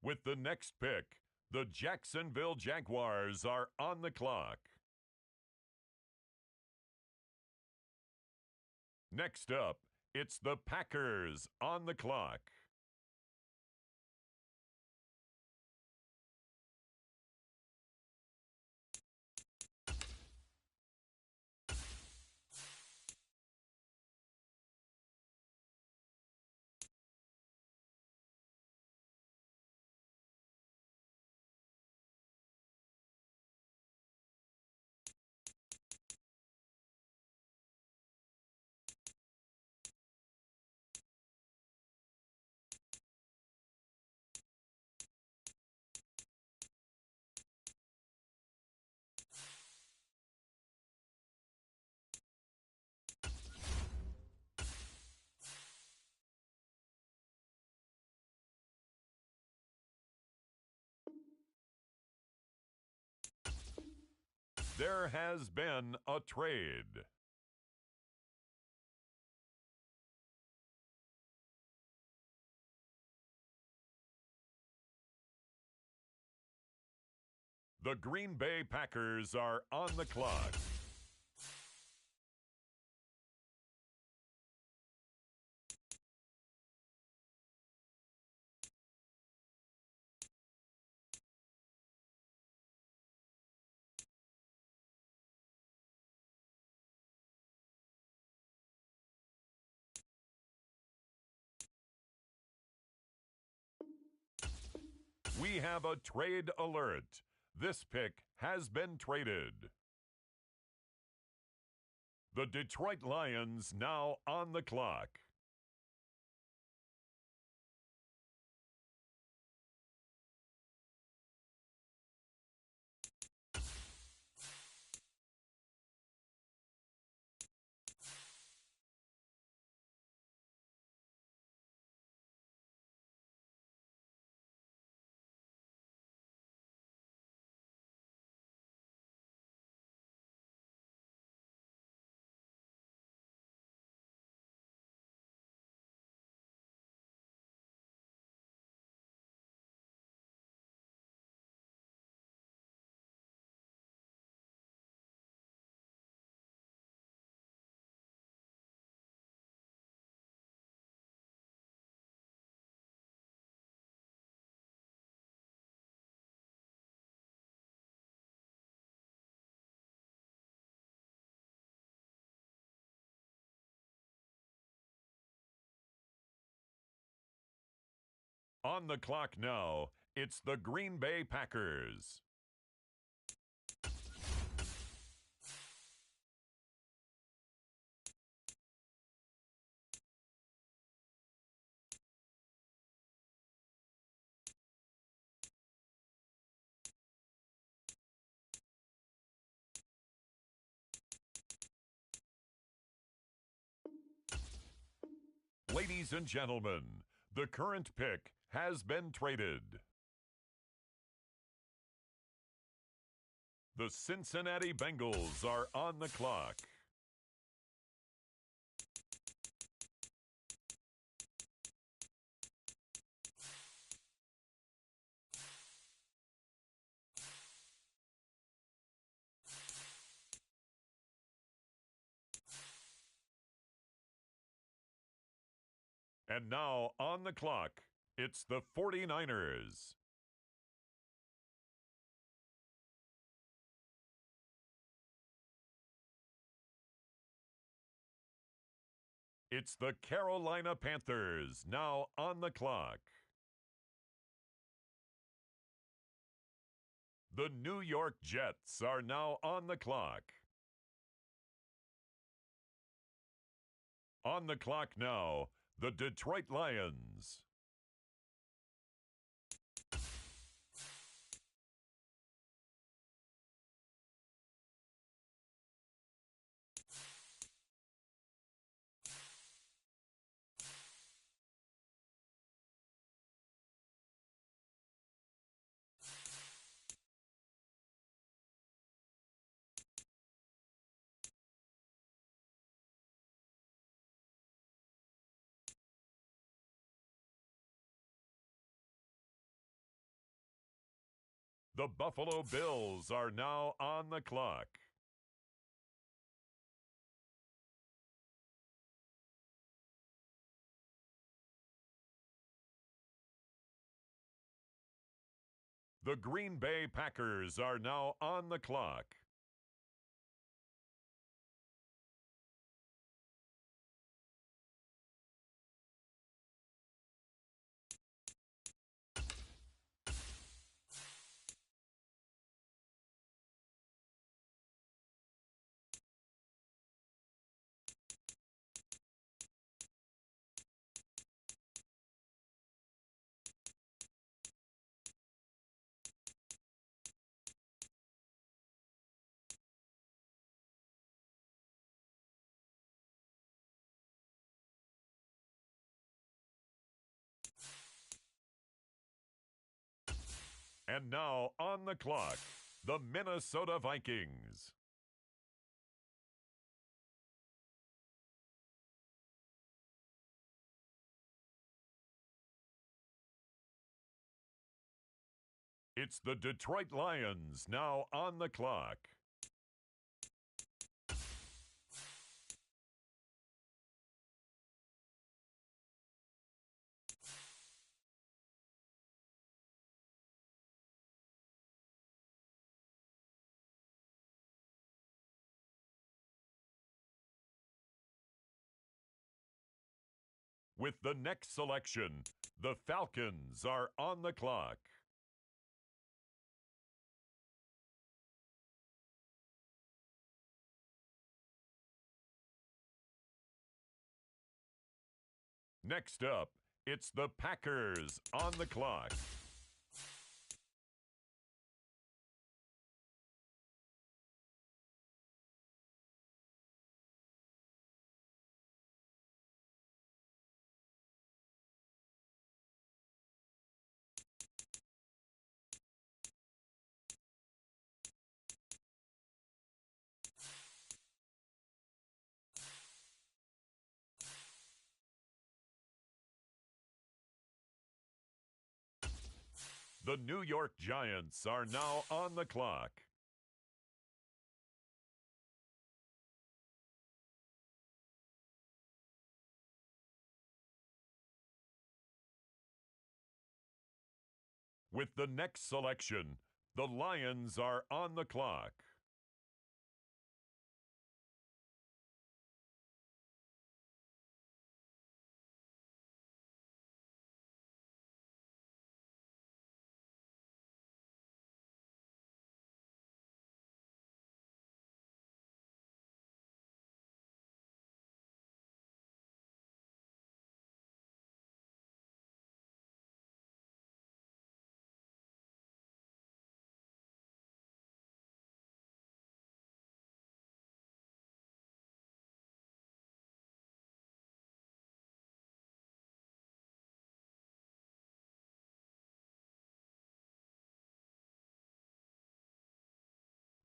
With the next pick, the Jacksonville Jaguars are on the clock. Next up, it's the Packers on the clock. There has been a trade. The Green Bay Packers are on the clock. We have a trade alert. This pick has been traded. The Detroit Lions now on the clock. On the clock now, it's the Green Bay Packers. Ladies and gentlemen, the current pick has been traded. The Cincinnati Bengals are on the clock. And now on the clock, it's the 49ers. It's the Carolina Panthers now on the clock. The New York Jets are now on the clock. On the clock now, the Detroit Lions. The Buffalo Bills are now on the clock. The Green Bay Packers are now on the clock. And now on the clock, the Minnesota Vikings. It's the Detroit Lions now on the clock. With the next selection, the Falcons are on the clock. Next up, it's the Packers on the clock. The New York Giants are now on the clock. With the next selection, the Lions are on the clock.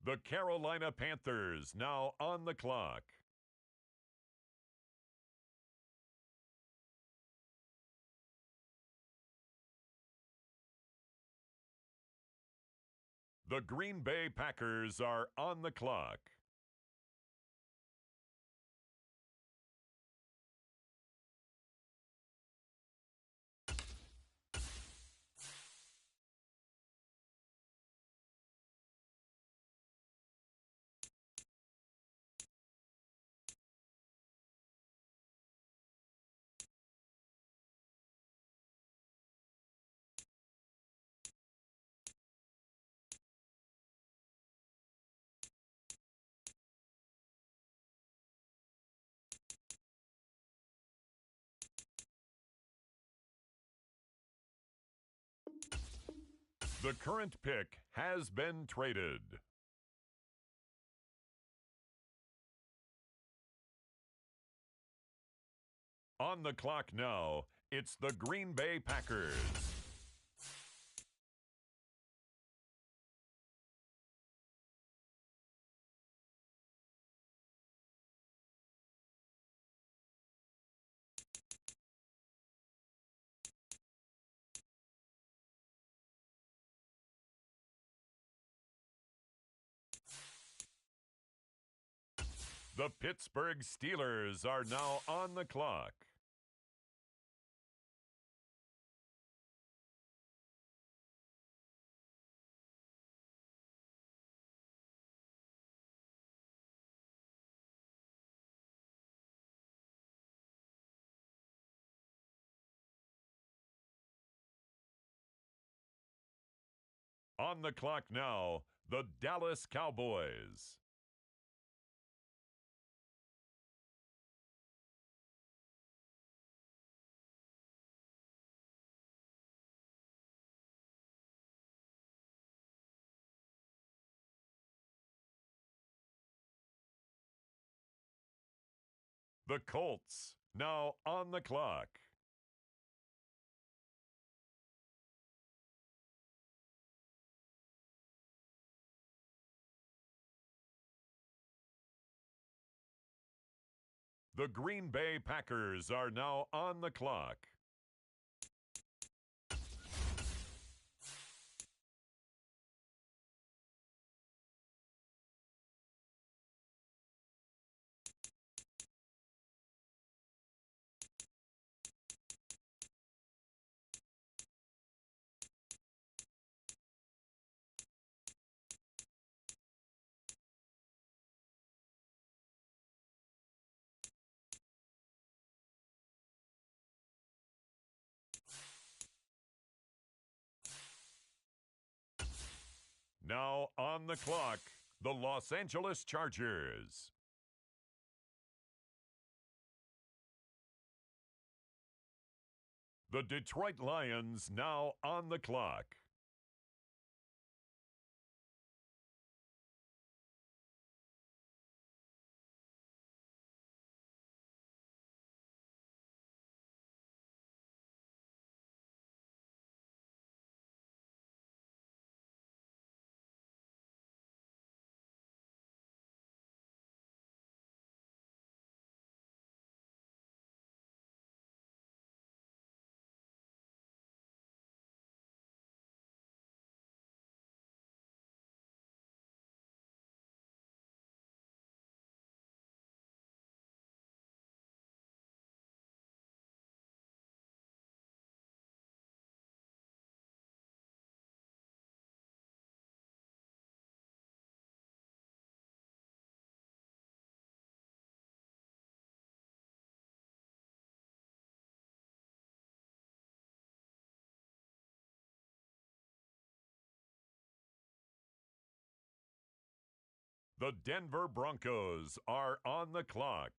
The Carolina Panthers now on the clock. The Green Bay Packers are on the clock. The current pick has been traded. On the clock now, it's the Green Bay Packers. The Pittsburgh Steelers are now on the clock. On the clock now, the Dallas Cowboys. The Colts now on the clock. The Green Bay Packers are now on the clock. Now on the clock, the Los Angeles Chargers. The Detroit Lions now on the clock. The Denver Broncos are on the clock.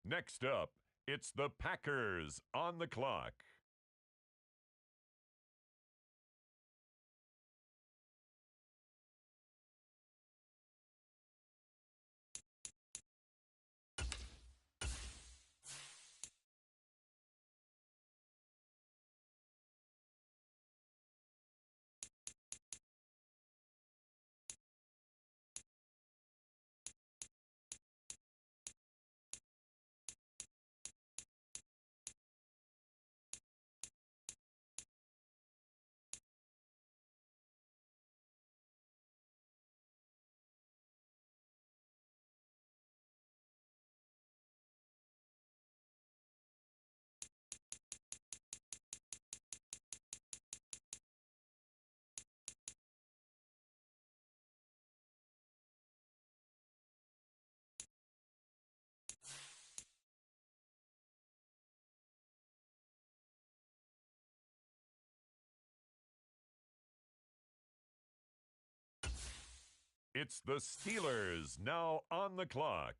Next up, it's the Packers on the clock. It's the Steelers now on the clock.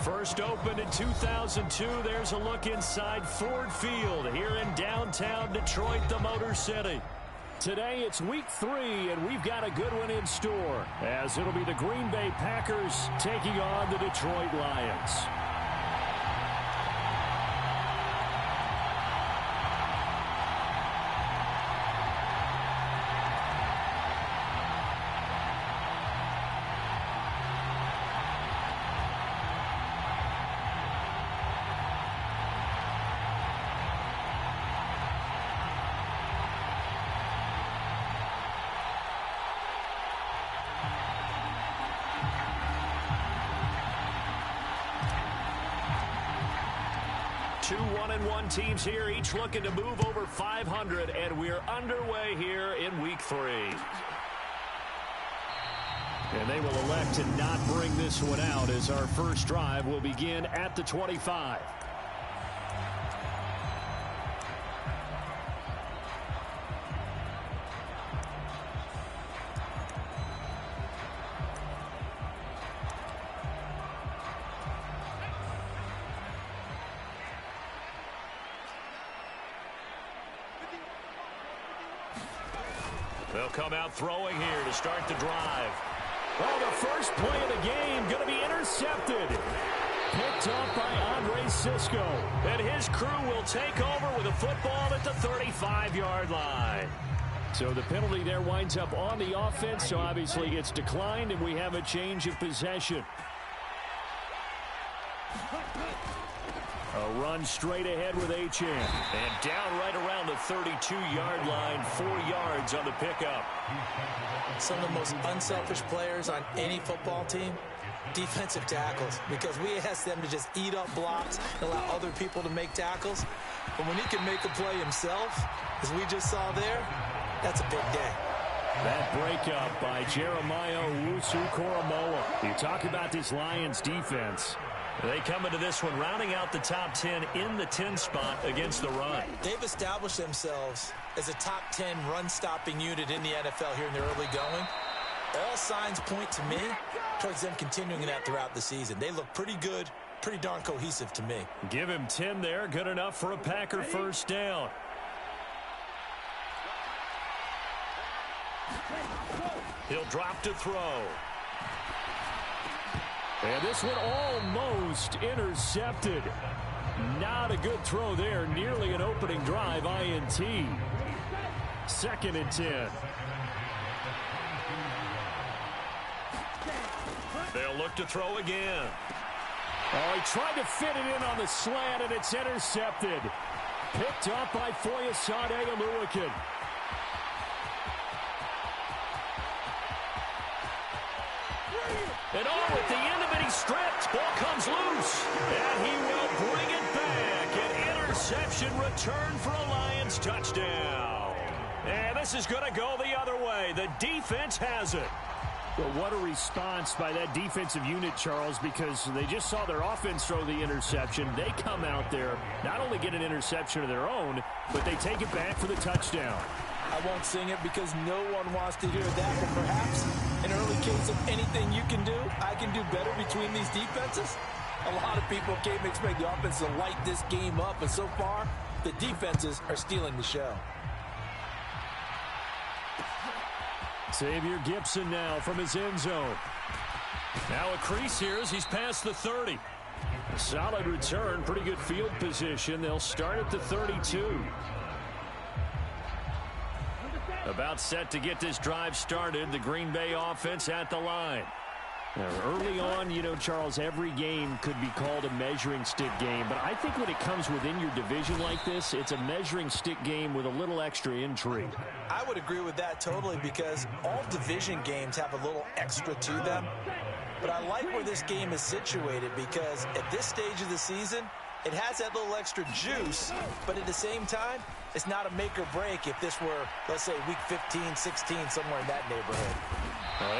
First opened in 2002, there's a look inside Ford Field here in downtown Detroit, the Motor City. Today it's week 3, and we've got a good one in store, as it'll be the Green Bay Packers taking on the Detroit Lions. Two 1-1 teams here, each looking to move over 500, and we're underway here in week 3. And they will elect to not bring this one out, as our first drive will begin at the 25. They'll come out throwing here to start the drive. Oh, the first play of the game going to be intercepted. Picked up by Andre Cisco. And his crew will take over with a football at the 35-yard line. So the penalty there winds up on the offense, so obviously it's declined, and we have a change of possession. A run straight ahead with H.M. And down right around the 32-yard line, 4 yards on the pickup. Some of the most unselfish players on any football team, defensive tackles, because we ask them to just eat up blocks and allow other people to make tackles. But when he can make a play himself, as we just saw there, that's a big day. That breakup by Jeremiah Owusu-Koramoah. You talk about this Lions defense. They come into this one rounding out the top 10 in the 10 spot against the run. They've established themselves as a top 10 run-stopping unit in the NFL here in their early going. All signs point to me towards them continuing that throughout the season. They look pretty good, pretty darn cohesive to me. Give him 10 there, good enough for a Packer first down. He'll drop to throw. And this one almost intercepted. Not a good throw there. Nearly an opening drive, INT. 2nd and 10. They'll look to throw again. Oh, he tried to fit it in on the slant, and it's intercepted. Picked up by Foyesade Oluokun. And at the end of it, he's stripped. Ball comes loose. And he will bring it back. An interception return for a Lions touchdown. And this is going to go the other way. The defense has it. Well, what a response by that defensive unit, Charles, because they just saw their offense throw the interception. They come out there, not only get an interception of their own, but they take it back for the touchdown. I won't sing it because no one wants to hear that, but perhaps an early case of anything you can do, I can do better between these defenses. A lot of people came expect the offense to light this game up, but so far, the defenses are stealing the show. Xavier Gipson now from his end zone. Now a crease here as he's past the 30. A solid return, pretty good field position. They'll start at the 32. About set to get this drive started. The Green Bay offense at the line. Now, early on, you know, Charles, every game could be called a measuring stick game. But I think when it comes within your division like this, it's a measuring stick game with a little extra intrigue. I would agree with that totally because all division games have a little extra to them. But I like where this game is situated because at this stage of the season, it has that little extra juice, but at the same time, it's not a make or break if this were, let's say, week 15, 16, somewhere in that neighborhood.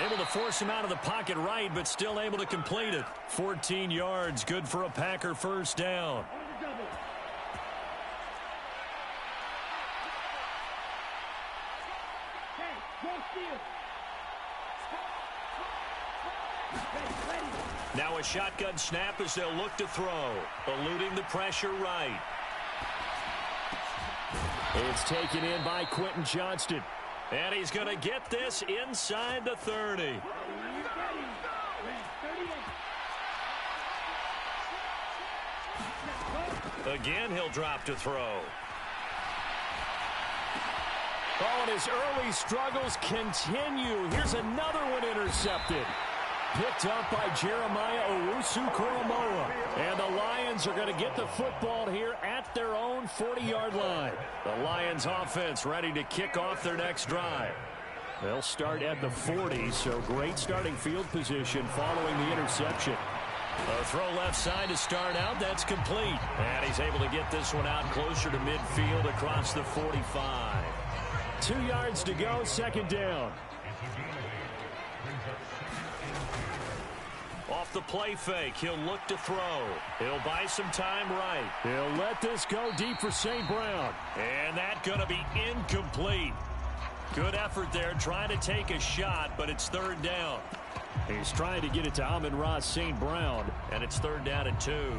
Able to force him out of the pocket right, but still able to complete it. 14 yards, good for a Packer first down. Now a a shotgun snap as they'll look to throw. Eluding the pressure right. It's taken in by Quentin Johnston. And he's going to get this inside the 30. Again, he'll drop to throw. Oh, and his early struggles continue. Here's another one intercepted. Picked up by Jeremiah Owusu-Koromoa. And the Lions are going to get the football here at their own 40-yard line. The Lions offense ready to kick off their next drive. They'll start at the 40, so great starting field position following the interception. A throw left side to start out. That's complete. And he's able to get this one out closer to midfield across the 45. 2 yards to go, second down. Off the play fake, he'll look to throw. He'll buy some time right. He'll let this go deep for St. Brown. And that's going to be incomplete. Good effort there, trying to take a shot, but it's third down. He's trying to get it to Amon-Ra St. Brown. And it's third down and 2.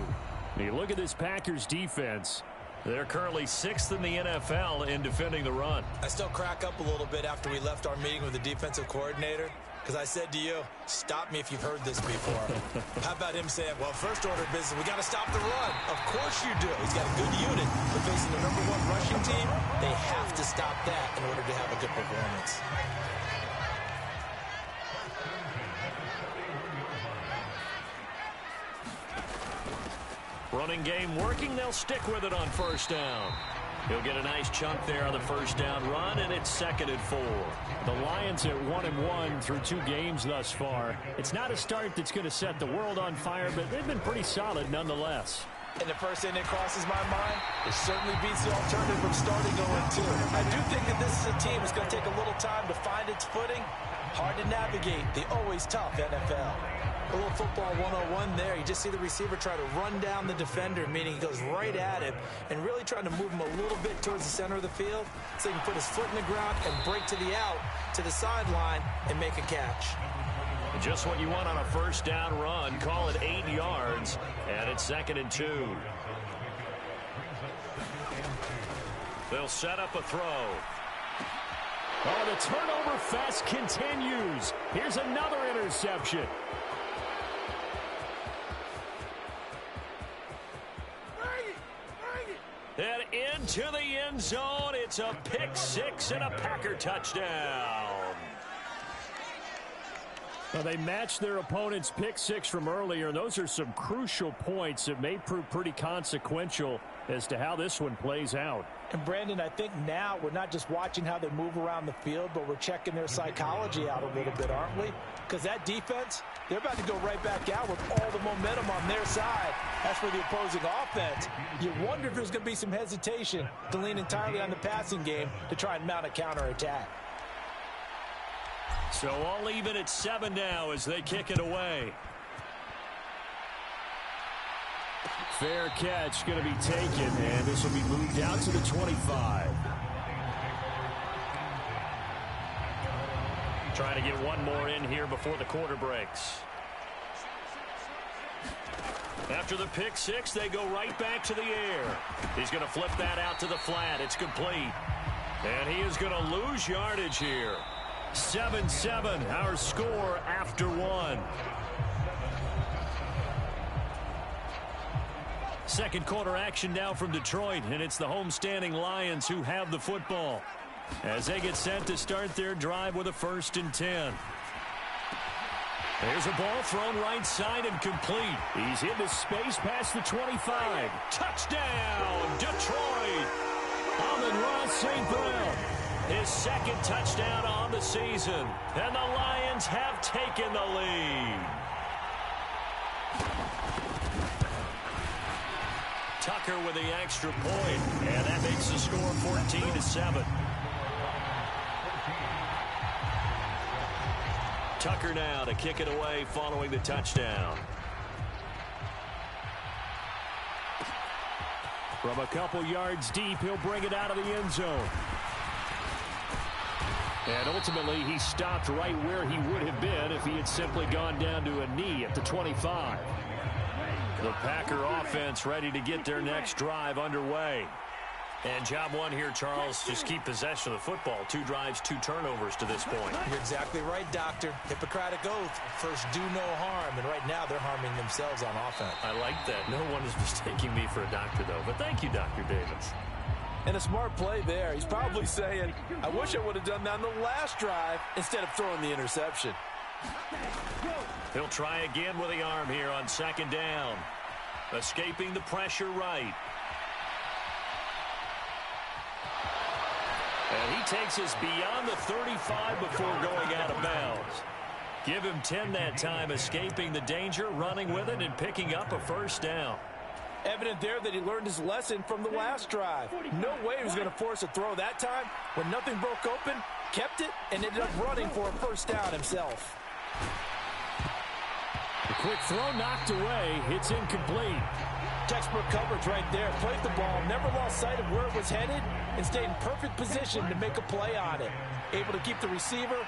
You look at this Packers defense. They're currently 6th in the NFL in defending the run. I still crack up a little bit after we left our meeting with the defensive coordinator, because I said to you, stop me if you've heard this before. How about him saying, well, first order of business, we got to stop the run. Of course you do. He's got a good unit, but facing the #1 rushing team, they have to stop that in order to have a good performance. Running game working. They'll stick with it on first down. He'll get a nice chunk there on the first down run, and it's 2nd and 4. The Lions at 1-1 through 2 games thus far. It's not a start that's going to set the world on fire, but they've been pretty solid nonetheless. And the first thing that crosses my mind, it certainly beats the alternative of starting 0-2. I do think that this is a team that's going to take a little time to find its footing. Hard to navigate the always tough NFL. A little football 101 there. You just see the receiver try to run down the defender, meaning he goes right at him and really trying to move him a little bit towards the center of the field so he can put his foot in the ground and break to the out, to the sideline, and make a catch. Just what you want on a first down run. Call it 8 yards, and it's 2nd and 2. They'll set up a throw. Oh, the turnover fest continues. Here's another interception. And into the end zone. It's a pick 6 and a Packer touchdown. Well, they matched their opponent's pick 6 from earlier, and those are some crucial points that may prove pretty consequential as to how this one plays out. And, Brandon, I think now we're not just watching how they move around the field, but we're checking their psychology out a little bit, aren't we? Because that defense, they're about to go right back out with all the momentum on their side. That's for the opposing offense. You wonder if there's going to be some hesitation to lean entirely on the passing game to try and mount a counterattack. So all even at 7 now as they kick it away. Fair catch going to be taken, and this will be moved out to the 25. Trying to get one more in here before the quarter breaks. After the pick 6, they go right back to the air. He's going to flip that out to the flat. It's complete. And he is going to lose yardage here. 7-7, our score after 1. Second quarter action now from Detroit, and it's the homestanding Lions who have the football as they get set to start their drive with a 1st and 10. There's a ball thrown right side and complete. He's into space past the 25. Touchdown, Detroit! Amon-Ra St. Brown. His 2nd touchdown on the season, and the Lions have taken the lead. Tucker with the extra point, and that makes the score 14-7. Tucker now to kick it away following the touchdown. From a couple yards deep, he'll bring it out of the end zone. And ultimately, he stopped right where he would have been if he had simply gone down to a knee at the 25. The Packer offense ready to get their next drive underway. And job one here, Charles, just keep possession of the football. 2 drives, 2 turnovers to this point. You're exactly right, Doctor. Hippocratic oath. First, do no harm. And right now, they're harming themselves on offense. I like that. No one is mistaking me for a doctor, though. But thank you, Dr. Davis. And a smart play there. He's probably saying, I wish I would have done that on the last drive instead of throwing the interception. He'll try again with the arm here on 2nd down. Escaping the pressure right. And he takes us beyond the 35 before going out of bounds. Give him 10 that time, escaping the danger, running with it, and picking up a 1st down. Evident there that he learned his lesson from the last drive. No way he was going to force a throw that time. When nothing broke open, kept it, and ended up running for a 1st down himself. The quick throw knocked away. It's incomplete. Textbook coverage right there. Played the ball, never lost sight of where it was headed, and stayed in perfect position to make a play on it. Able to keep the receiver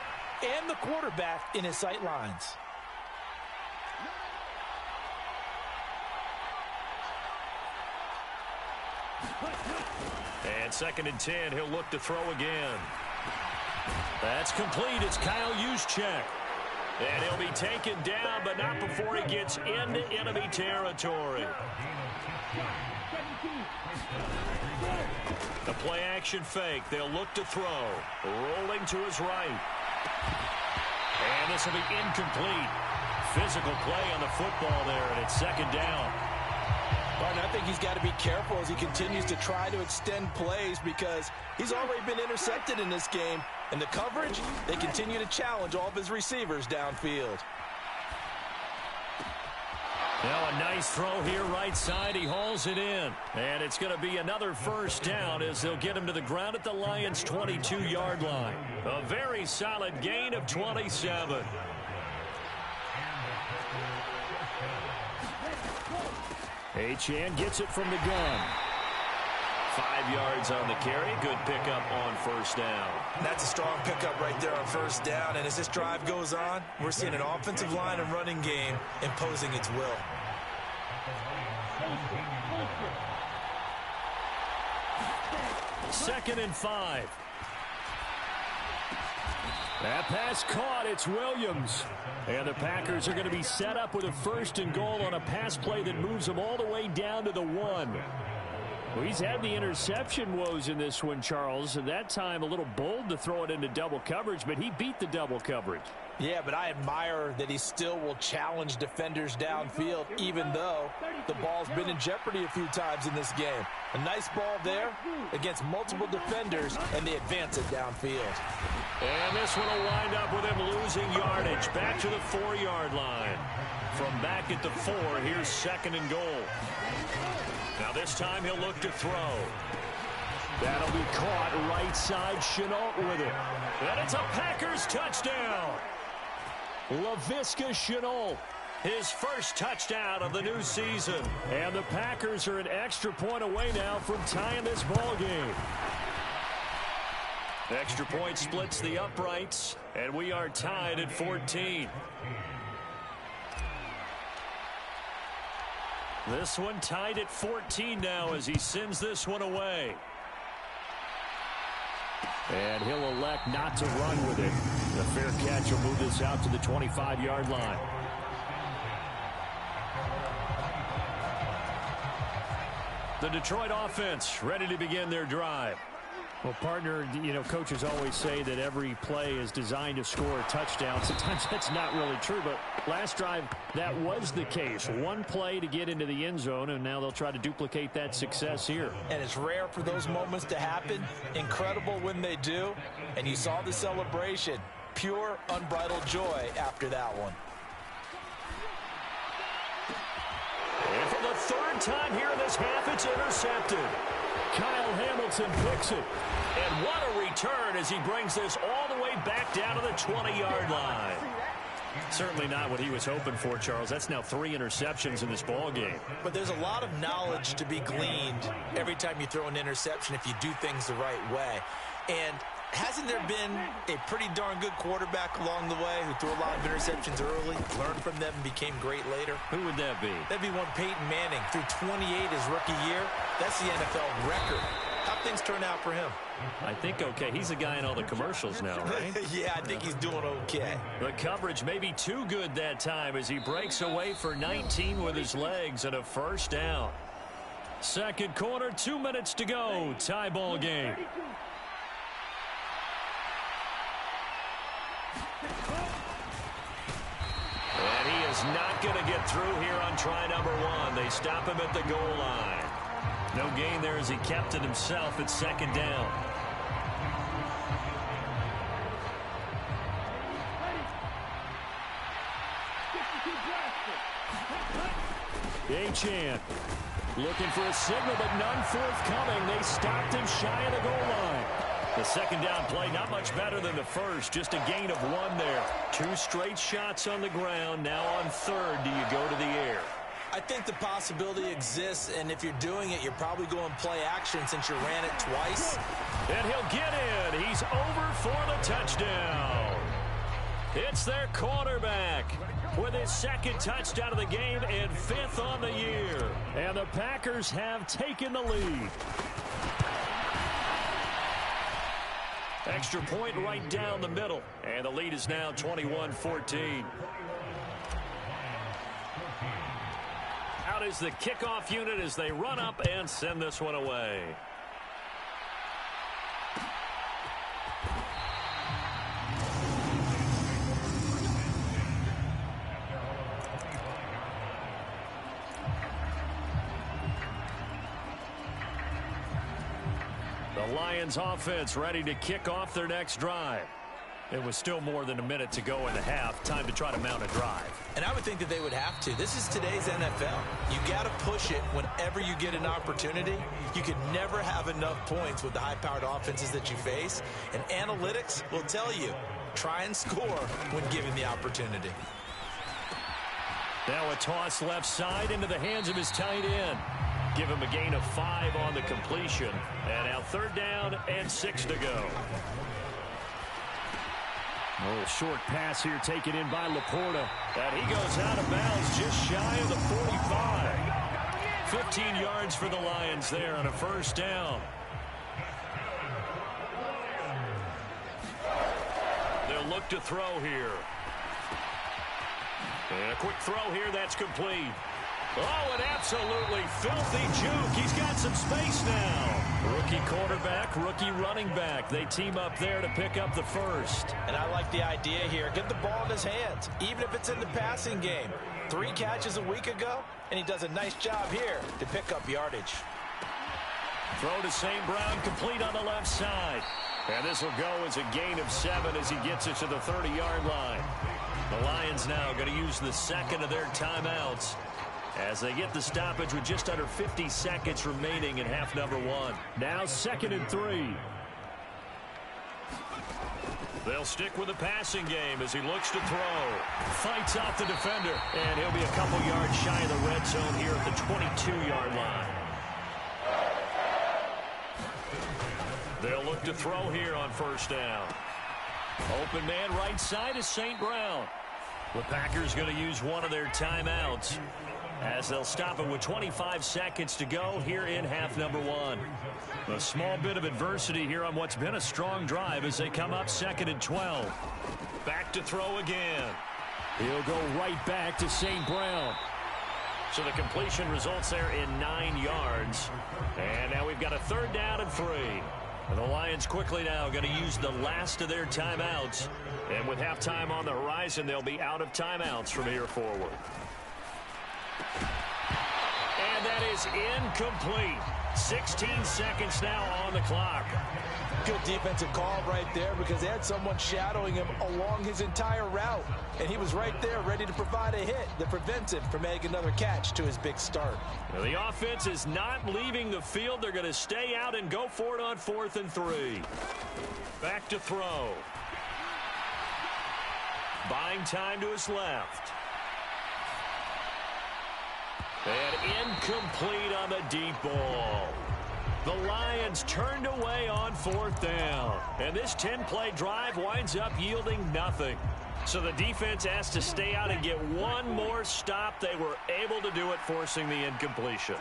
and the quarterback in his sight lines. And 2nd and 10, he'll look to throw again. That's complete. It's Kyle Juszczyk. And he'll be taken down, but not before he gets into enemy territory. The play-action fake. They'll look to throw. Rolling to his right. And this will be incomplete. Physical play on the football there, and it's 2nd down. Martin, I think he's got to be careful as he continues to try to extend plays because he's already been intercepted in this game. And the coverage, they continue to challenge all of his receivers downfield. Now a nice throw here right side. He hauls it in. And it's going to be another 1st down as they'll get him to the ground at the Lions' 22-yard line. A very solid gain of 27. Achane gets it from the gun. 5 yards on the carry. Good pickup on 1st down. That's a strong pickup right there on 1st down. And as this drive goes on, we're seeing an offensive line and running game imposing its will. Second and 5. That pass caught. It's Williams. And the Packers are going to be set up with a 1st and goal on a pass play that moves them all the way down to the 1. Well, he's had the interception woes in this one, Charles. And that time a little bold to throw it into double coverage, but he beat the double coverage. Yeah, but I admire that he still will challenge defenders downfield, even though the ball's been in jeopardy a few times in this game. A nice ball there against multiple defenders, and they advance it downfield. And this one will wind up with him losing yardage. Back to the 4-yard line. From back at the 4, here's 2nd and goal. Now this time he'll look to throw. That'll be caught right side. Shenault with it. And it's a Packers touchdown. Laviska Shenault, his 1st touchdown of the new season. And the Packers are an extra point away now from tying this ball game. Extra point splits the uprights, and we are tied at 14. This one tied at 14 now as he sends this one away. And he'll elect not to run with it. The fair catch will move this out to the 25-yard line. The Detroit offense ready to begin their drive. Well, partner, you know, coaches always say that every play is designed to score a touchdown. Sometimes that's not really true, but last drive, that was the case. One play to get into the end zone, and now they'll try to duplicate that success here. And it's rare for those moments to happen. Incredible when they do. And you saw the celebration. Pure, unbridled joy after that one. And for the 3rd time here in this half, it's intercepted. Kyle Hamilton picks it. And what a return as he brings this all the way back down to the 20-yard line. Certainly not what he was hoping for, Charles. That's now 3 interceptions in this ball game. But there's a lot of knowledge to be gleaned every time you throw an interception if you do things the right way. And hasn't there been a pretty darn good quarterback along the way who threw a lot of interceptions early, learned from them, and became great later? Who would that be? That'd be one Peyton Manning. Threw 28 his rookie year. That's the NFL record. How things turn out for him? I think okay. He's a guy in all the commercials now, right? Yeah, I think he's doing okay. The coverage may be too good that time as he breaks away for 19 with his legs and a first down. Second quarter, 2 minutes to go. Tie ball game. And he is not going to get through here on try number one. They stop him at the goal line. No gain there as he kept it himself at second down. Achane looking for a signal, but none forthcoming. They stopped him shy of the goal line. The second down play not much better than the first. Just a gain of one there. Two straight shots on the ground. Now on third, do you go to the air? I think the possibility exists, and if you're doing it, you're probably going play action since you ran it twice. And he'll get in. He's over for the touchdown. It's their quarterback with his second touchdown of the game and fifth on the year. And the Packers have taken the lead. Extra point right down the middle. And the lead is now 21-14. Out is the kickoff unit as they run up and send this one away. The Lions offense ready to kick off their next drive. It was still more than a minute to go in the half. Time to try to mount a drive. And I would think that they would have to. This is today's NFL. You got to push it whenever you get an opportunity. You can never have enough points with the high-powered offenses that you face. And analytics will tell you, try and score when given the opportunity. Now a toss left side into the hands of his tight end. Give him a gain of 5 on the completion. And now third down and 6 to go. A little short pass here taken in by Laporta. And he goes out of bounds just shy of the 45. 15 yards for the Lions there on a first down. They'll look to throw here. And a quick throw here, that's complete. Oh, an absolutely filthy juke. He's got some space now. Rookie quarterback, rookie running back. They team up there to pick up the first. And I like the idea here. Get the ball in his hands, even if it's in the passing game. 3 catches a week ago, and he does a nice job here to pick up yardage. Throw to St. Brown, complete on the left side. And this will go as a gain of 7 as he gets it to the 30-yard line. The Lions now going to use the second of their timeouts as they get the stoppage with just under 50 seconds remaining in half number 1. Now 2nd and 3. They'll stick with the passing game as he looks to throw. Fights off the defender, and he'll be a couple yards shy of the red zone here at the 22-yard line. They'll look to throw here on first down. Open man right side is St. Brown. The Packers going to use one of their timeouts as they'll stop it with 25 seconds to go here in half number 1. A small bit of adversity here on what's been a strong drive as they come up 2nd and 12. Back to throw again. He'll go right back to St. Brown. So the completion results there in 9 yards. And now we've got a third down and 3. And the Lions quickly now going to use the last of their timeouts. And with halftime on the horizon, they'll be out of timeouts from here forward. And that is incomplete. 16 seconds now on the clock. Good defensive call right there because they had someone shadowing him along his entire route. And he was right there ready to provide a hit that prevents him from making another catch to his big start. Now the offense is not leaving the field. They're going to stay out and go for it on 4th and 3. Back to throw. Buying time to his left. And incomplete on the deep ball. The Lions turned away on 4th down. And this 10-play drive winds up yielding nothing. So the defense has to stay out and get one more stop. They were able to do it, forcing the incompletion.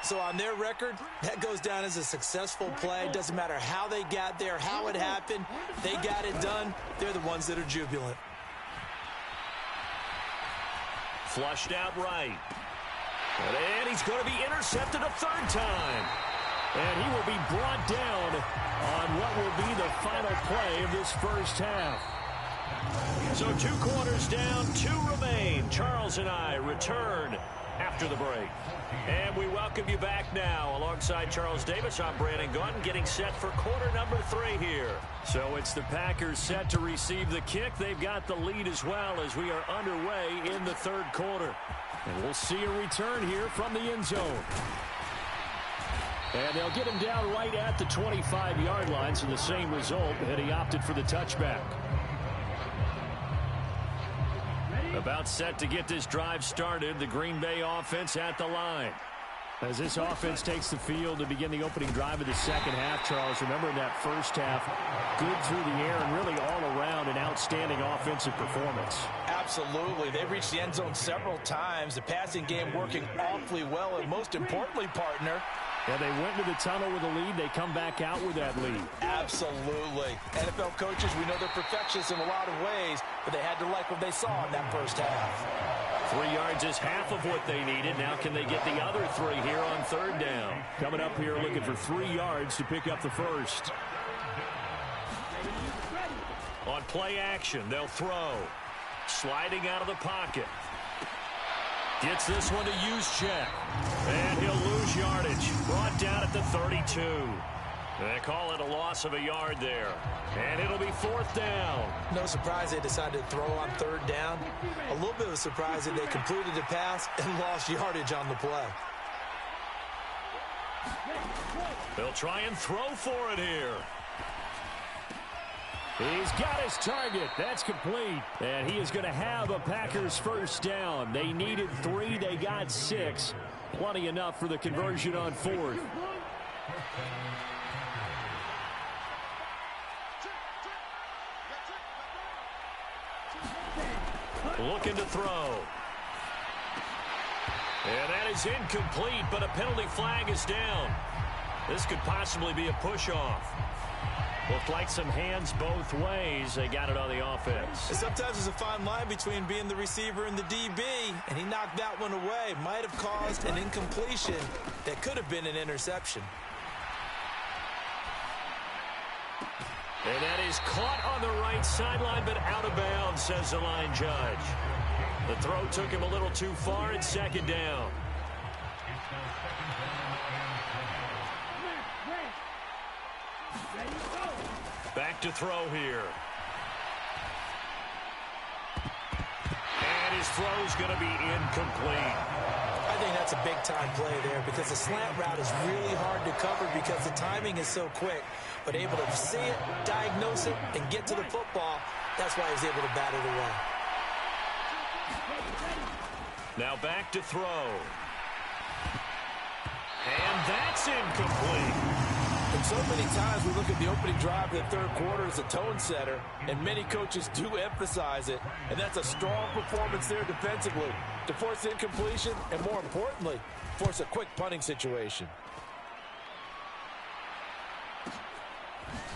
So on their record, that goes down as a successful play. Doesn't matter how they got there, how it happened. They got it done. They're the ones that are jubilant. Flushed out right. And he's going to be intercepted a 3rd time. And he will be brought down on what will be the final play of this first half. So 2 quarters down, 2 remain. Charles and I return after the break. And we welcome you back now. Alongside Charles Davis, I'm Brandon Gunn, getting set for quarter number 3 here. So it's the Packers set to receive the kick. They've got the lead as well as we are underway in the 3rd quarter. And we'll see a return here from the end zone. And they'll get him down right at the 25-yard line, so the same result, and he opted for the touchback. About set to get this drive started, the Green Bay offense at the line. As this offense takes the field to begin the opening drive of the second half, Charles, remember in that first half, good through the air and really all around an outstanding offensive performance. Absolutely. They reached the end zone several times. The passing game working awfully well, and most importantly, partner, yeah, they went to the tunnel with a lead. They come back out with that lead. Absolutely. NFL coaches, we know they're perfectionists in a lot of ways, but they had to like what they saw in that first half. 3 yards is half of what they needed. Now can they get the other 3 here on 3rd down? Coming up here looking for 3 yards to pick up the first. On play action, they'll throw. Sliding out of the pocket. Gets this one to Juszczyk. And he'll lose yardage. Brought down at the 32. They call it a loss of a yard there. And it'll be 4th down. No surprise they decided to throw on 3rd down. A little bit of a surprise that they completed the pass and lost yardage on the play. They'll try and throw for it here. He's got his target. That's complete. And he is going to have a Packers first down. They needed 3. They got 6. Plenty enough for the conversion on 4th. Looking to throw. And that is incomplete, but a penalty flag is down. This could possibly be a push-off. Looked like some hands both ways. They got it on the offense. Sometimes there's a fine line between being the receiver and the DB, and he knocked that one away. Might have caused an incompletion that could have been an interception. And that is caught on the right sideline, but out of bounds, says the line judge. The throw took him a little too far at 2nd down. Back to throw here. And his throw's going to be incomplete. I think that's a big-time play there because the slant route is really hard to cover because the timing is so quick. But able to see it, diagnose it, and get to the football, that's why he was able to bat it away. Now back to throw. And that's incomplete. And so many times we look at the opening drive of the 3rd quarter as a tone setter, and many coaches do emphasize it, and that's a strong performance there defensively to force incompletion and, more importantly, force a quick punting situation.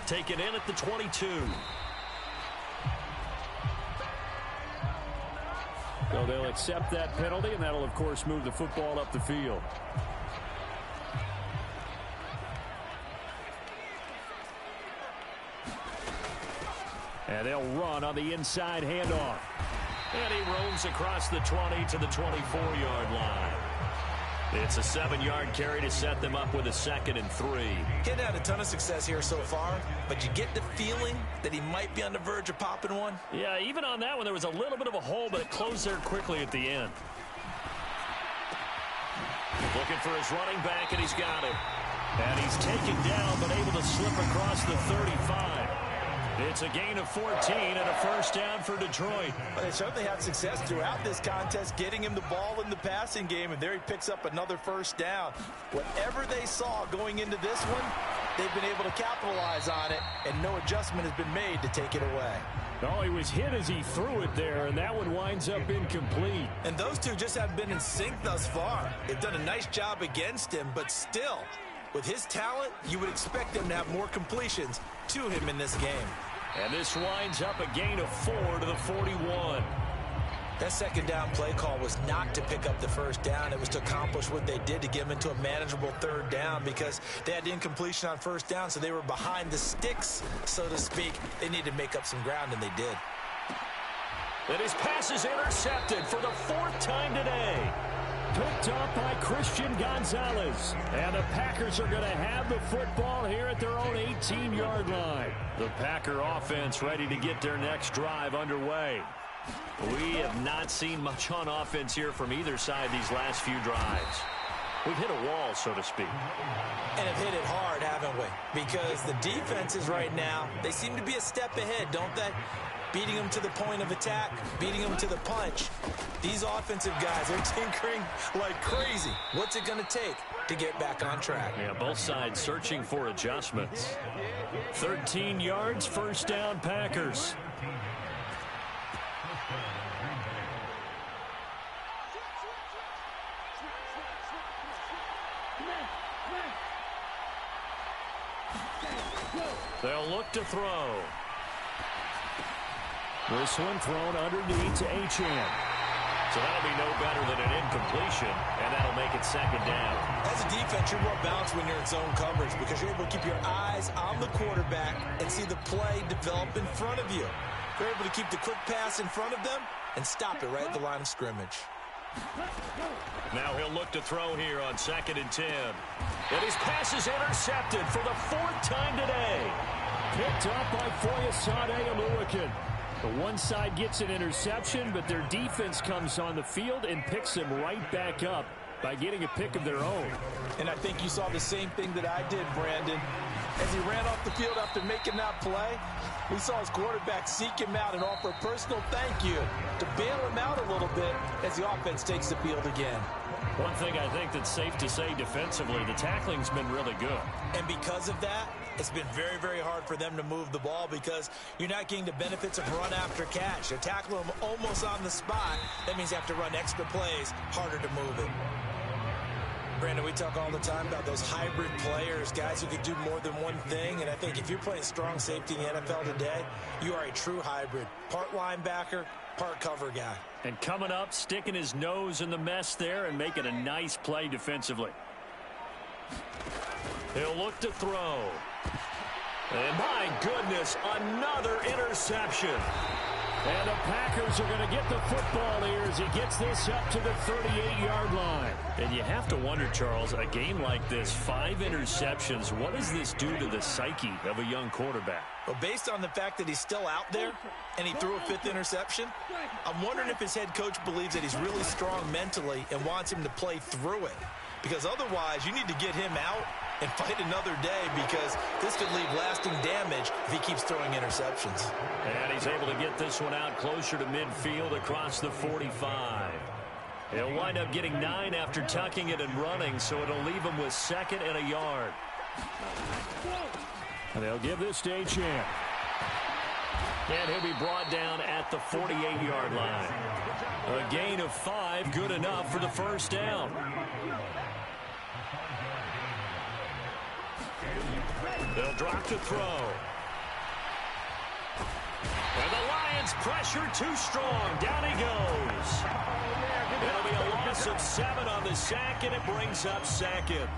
Taken in at the 22. So they'll accept that penalty, and that'll, of course, move the football up the field. And they'll run on the inside handoff. And he roams across the 20 to the 24-yard line. It's a 7-yard carry to set them up with a 2nd and 3. Getting had a ton of success here so far, but you get the feeling that he might be on the verge of popping one. Yeah, even on that one, there was a little bit of a hole, but it closed there quickly at the end. Looking for his running back, and he's got it. And he's taken down, but able to slip across the 35. It's a gain of 14 and a first down for Detroit. Well, they certainly had success throughout this contest, getting him the ball in the passing game, and there he picks up another first down. Whatever they saw going into this one, they've been able to capitalize on it, and no adjustment has been made to take it away. Oh, he was hit as he threw it there, and that one winds up incomplete. And those two just haven't been in sync thus far. They've done a nice job against him, but still, with his talent, you would expect them to have more completions to him in this game. And this winds up a gain of 4 to the 41. That second down play call was not to pick up the first down. It was to accomplish what they did to get them into a manageable third down because they had incompletion on first down, so they were behind the sticks, so to speak. They needed to make up some ground, and they did. And his pass is intercepted for the 4th time today. Picked up by Christian Gonzalez. And the Packers are going to have the football here at their own 18-yard line. The Packer offense ready to get their next drive underway. We have not seen much on offense here from either side these last few drives. We've hit a wall, so to speak. And have hit it hard, haven't we? Because the defenses right now, they seem to be a step ahead, don't they? Beating them to the point of attack, beating them to the punch. These offensive guys are tinkering like crazy. What's it going to take to get back on track? Yeah, both sides searching for adjustments. 13 yards, first down, Packers. They'll look to throw. This one thrown underneath to Achane. So that'll be no better than an incompletion, and that'll make it second down. As a defense, you're more balanced when you're in zone coverage because you're able to keep your eyes on the quarterback and see the play develop in front of you. You're able to keep the quick pass in front of them and stop it right at the line of scrimmage. Now he'll look to throw here on 2nd and 10. And his pass is intercepted for the 4th time today. Picked up by Foyesade Oluwakin. The one side gets an interception, but their defense comes on the field and picks him right back up by getting a pick of their own. And I think you saw the same thing that I did, Brandon. As he ran off the field after making that play, we saw his quarterback seek him out and offer a personal thank you to bail him out a little bit as the offense takes the field again. One thing I think that's safe to say defensively, the tackling's been really good. And because of that, it's been very, very hard for them to move the ball because you're not getting the benefits of run after catch. They're tackling them almost on the spot. That means they have to run extra plays, harder to move it. Brandon, we talk all the time about those hybrid players, guys who can do more than one thing. And I think if you're playing strong safety in the NFL today, you are a true hybrid. Part linebacker, part cover guy. And coming up, sticking his nose in the mess there and making a nice play defensively. He'll look to throw. And my goodness, another interception. And the Packers are going to get the football here as he gets this up to the 38-yard line. And you have to wonder, Charles, a game like this, 5 interceptions, what does this do to the psyche of a young quarterback? Well, based on the fact that he's still out there and he threw a 5th interception, I'm wondering if his head coach believes that he's really strong mentally and wants him to play through it. Because otherwise, you need to get him out and fight another day because this could leave lasting damage if he keeps throwing interceptions. And he's able to get this one out closer to midfield across the 45. He'll wind up getting 9 after tucking it and running, so it'll leave him with 2nd and a yard. And they'll give this to Achane. And he'll be brought down at the 48-yard line. A gain of 5, good enough for the first down. They'll drop to throw. And the Lions pressure too strong. Down he goes. It'll be a loss of 7 on the sack, and it brings up 2nd.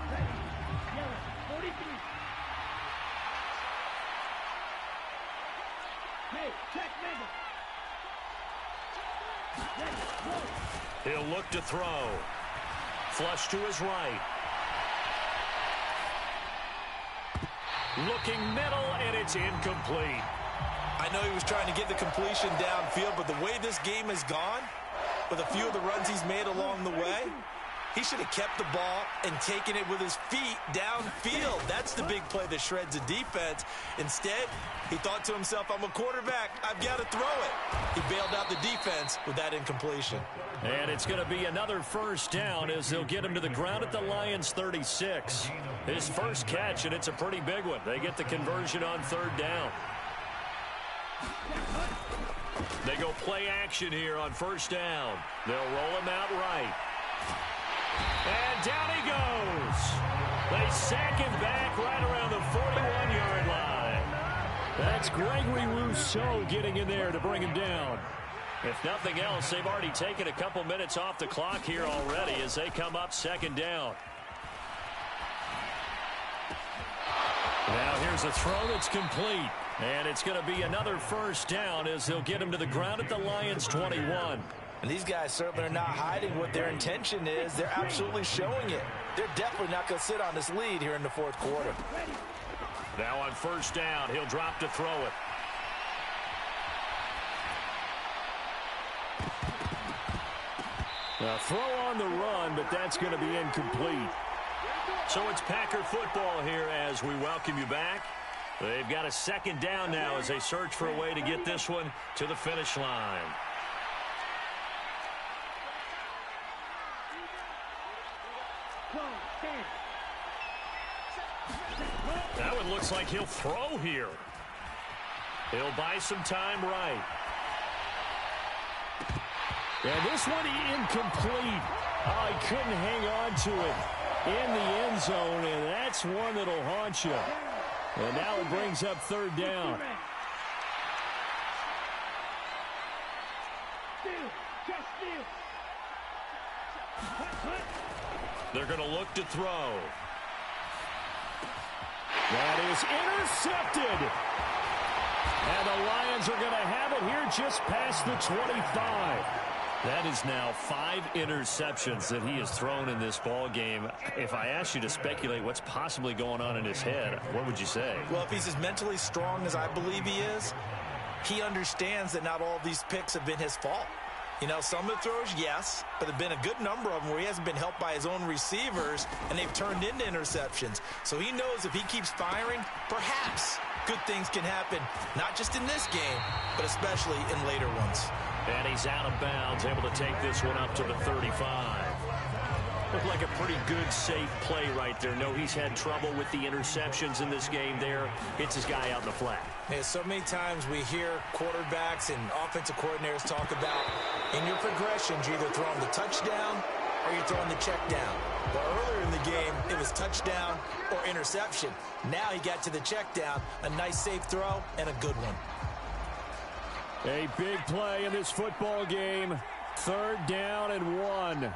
He'll look to throw. Flush to his right. Looking middle, and it's incomplete. I know he was trying to get the completion downfield, but the way this game has gone, with a few of the runs he's made along the way, He should have kept the ball and taken it with his feet downfield. That's the big play that shreds the defense. Instead, he thought to himself, I'm a quarterback. I've got to throw it. He bailed out the defense with that incompletion. And it's going to be another first down as they'll get him to the ground at the Lions' 36. His first catch, and it's a pretty big one. They get the conversion on third down. They go play action here on first down. They'll roll him out right. And down he goes. They sack him back right around the 41-yard line. That's Gregory Rousseau getting in there to bring him down. If nothing else, they've already taken a couple minutes off the clock here already as they come up second down. Now here's a throw that's complete. And it's going to be another first down as they'll get him to the ground at the Lions' 21. And these guys certainly are not hiding what their intention is. They're absolutely showing it. They're definitely not going to sit on this lead here in the fourth quarter. Now on first down, he'll drop to throw it. A throw on the run, but that's going to be incomplete. So it's Packer football here as we welcome you back. They've got a second down now as they search for a way to get this one to the finish line. That one looks like he'll throw here. He'll buy some time right. And this one incomplete. Oh, he couldn't hang on to it in the end zone, and that's one that'll haunt you. And now it brings up third down. They're going to look to throw. That is intercepted. And the Lions are going to have it here just past the 25. That is now 5 interceptions that he has thrown in this ball game. If I asked you to speculate what's possibly going on in his head, what would you say? Well, if he's as mentally strong as I believe he is, he understands that not all of these picks have been his fault. You know, some of the throws, yes, but there have been a good number of them where he hasn't been helped by his own receivers, and they've turned into interceptions. So he knows if he keeps firing, perhaps good things can happen, not just in this game, but especially in later ones. And he's out of bounds, able to take this one up to the 35. Looked like a pretty good, safe play right there. No, he's had trouble with the interceptions in this game there. Hits his guy out in the flat. Yeah, so many times we hear quarterbacks and offensive coordinators talk about in your progressions, you're either throwing the touchdown or you're throwing the check down. But earlier in the game, it was touchdown or interception. Now he got to the check down, a nice safe throw, and a good one. A big play in this football game. Third down and 1.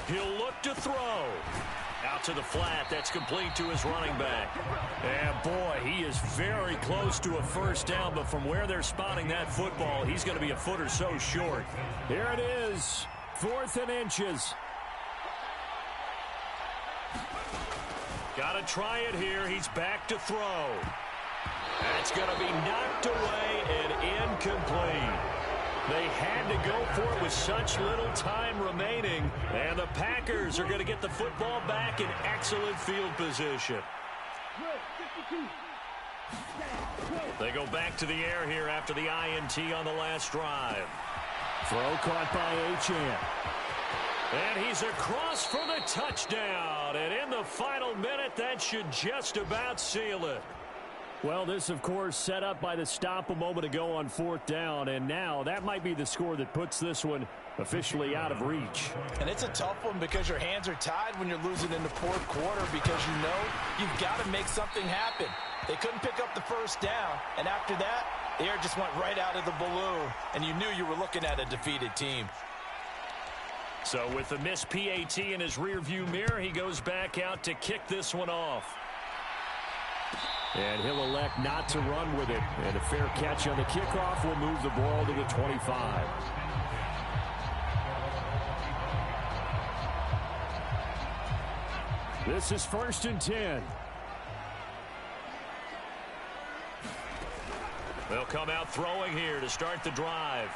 He'll look to throw. Out to the flat. That's complete to his running back. And boy, he is very close to a first down, but from where they're spotting that football, he's going to be a foot or so short. Here it is. 4th and inches. Got to try it here. He's back to throw. That's going to be knocked away and incomplete. They had to go for it with such little time remaining. And the Packers are going to get the football back in excellent field position. They go back to the air here after the INT on the last drive. Throw caught by Achane. And he's across for the touchdown. And in the final minute, that should just about seal it. Well, this, of course, set up by the stop a moment ago on 4th down. And now that might be the score that puts this one officially out of reach. And it's a tough one because your hands are tied when you're losing in the fourth quarter because you know you've got to make something happen. They couldn't pick up the first down. And after that, the air just went right out of the balloon. And you knew you were looking at a defeated team. So with the missed PAT in his rearview mirror, he goes back out to kick this one off. And he'll elect not to run with it. And a fair catch on the kickoff will move the ball to the 25. This is 1st and 10. They'll come out throwing here to start the drive.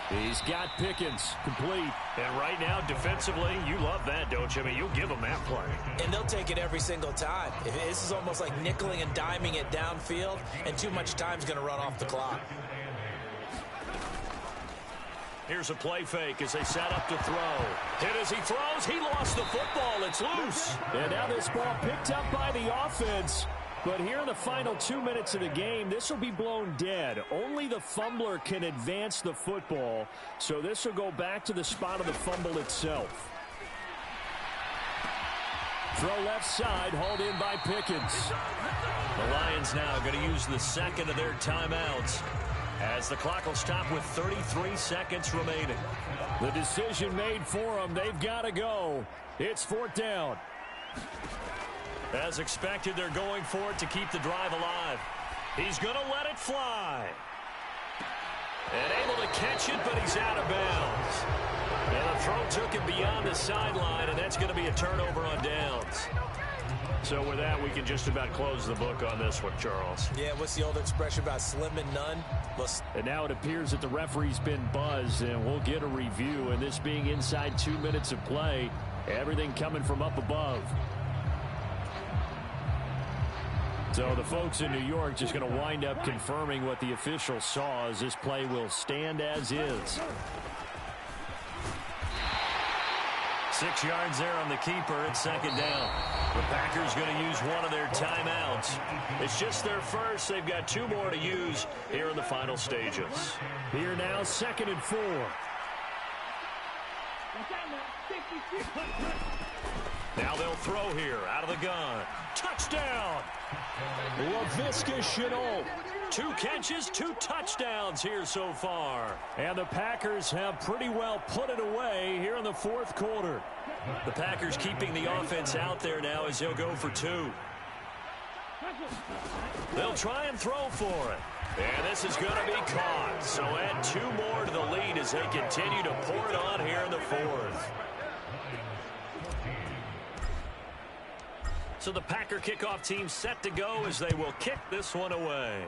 He's got Pickens complete. And right now, defensively, you love that, don't you? I mean, you'll give them that play. And they'll take it every single time. This is almost like nickeling and diming it downfield, and too much time's going to run off the clock. Here's a play fake as they set up to throw. Hit as he throws. He lost the football. It's loose. And now this ball picked up by the offense. But here in the final 2 minutes of the game, this will be blown dead. Only the fumbler can advance the football. So this will go back to the spot of the fumble itself. Throw left side, hauled in by Pickens. The Lions now going to use the second of their timeouts, as the clock will stop with 33 seconds remaining. The decision made for them. They've got to go. It's 4th down. As expected, they're going for it to keep the drive alive. He's going to let it fly. And able to catch it, but he's out of bounds. And the throw took him beyond the sideline, and that's going to be a turnover on downs. So with that, we can just about close the book on this one, Charles. Yeah, what's the old expression about slim and none? And now it appears that the referee's been buzzed, and we'll get a review. And this being inside 2 minutes of play, everything coming from up above. So the folks in New York just going to wind up confirming what the official saw, as this play will stand as is. 6 yards there on the keeper. It's 2nd down. The Packers going to use one of their timeouts. It's just their first. They've got 2 more to use here in the final stages. Here now, 2nd and 4. Now they'll throw here out of the gun. Touchdown! Laviska Shenault. 2 catches, 2 touchdowns here so far. And the Packers have pretty well put it away here in the 4th quarter. The Packers keeping the offense out there now as they'll go for 2. They'll try and throw for it. And this is going to be caught. So add 2 more to the lead as they continue to pour it on here in the 4th. So the Packer kickoff team set to go as they will kick this one away.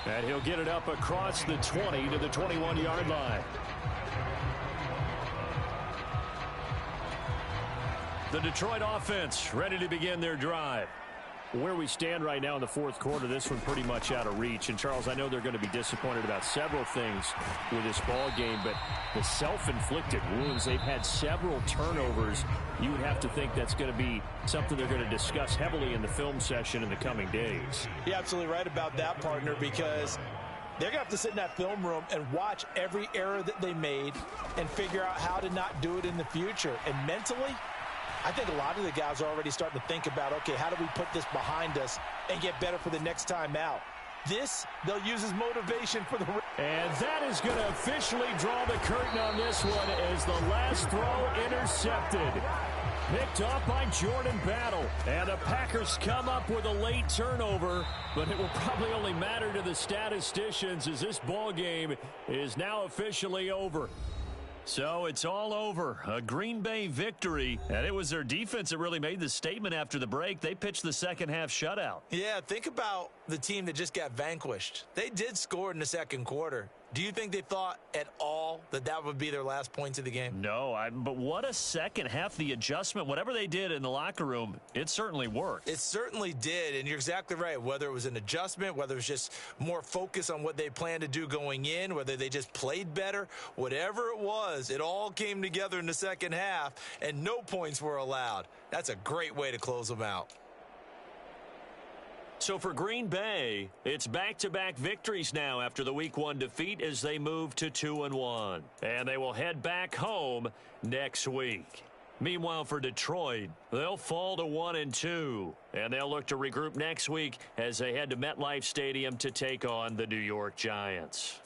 And he'll get it up across the 20 to the 21-yard line. The Detroit offense ready to begin their drive. Where we stand right now in the 4th quarter, this one pretty much out of reach. And, Charles, I know they're going to be disappointed about several things with this ball game, but the self-inflicted wounds, they've had several turnovers. You would have to think that's going to be something they're going to discuss heavily in the film session in the coming days. You're absolutely right about that, partner, because they're going to have to sit in that film room and watch every error that they made and figure out how to not do it in the future. And mentally, I think a lot of the guys are already starting to think about, okay, how do we put this behind us and get better for the next time out? This, they'll use as motivation for the... And that is going to officially draw the curtain on this one as the last throw intercepted. Picked off by Jordan Battle. And the Packers come up with a late turnover, but it will probably only matter to the statisticians as this ball game is now officially over. So it's all over. A Green Bay victory. And it was their defense that really made the statement after the break. They pitched the second half shutout. Yeah, think about the team that just got vanquished. They did score in the 2nd quarter. Do you think they thought at all that that would be their last points of the game? No, but what a second half. The adjustment, whatever they did in the locker room, it certainly worked. It certainly did, and you're exactly right. Whether it was an adjustment, whether it was just more focus on what they planned to do going in, whether they just played better, whatever it was, it all came together in the second half, and no points were allowed. That's a great way to close them out. So for Green Bay, it's back-to-back victories now after the Week 1 defeat as they move to 2-1. And they will head back home next week. Meanwhile, for Detroit, they'll fall to 1-2. And they'll look to regroup next week as they head to MetLife Stadium to take on the New York Giants.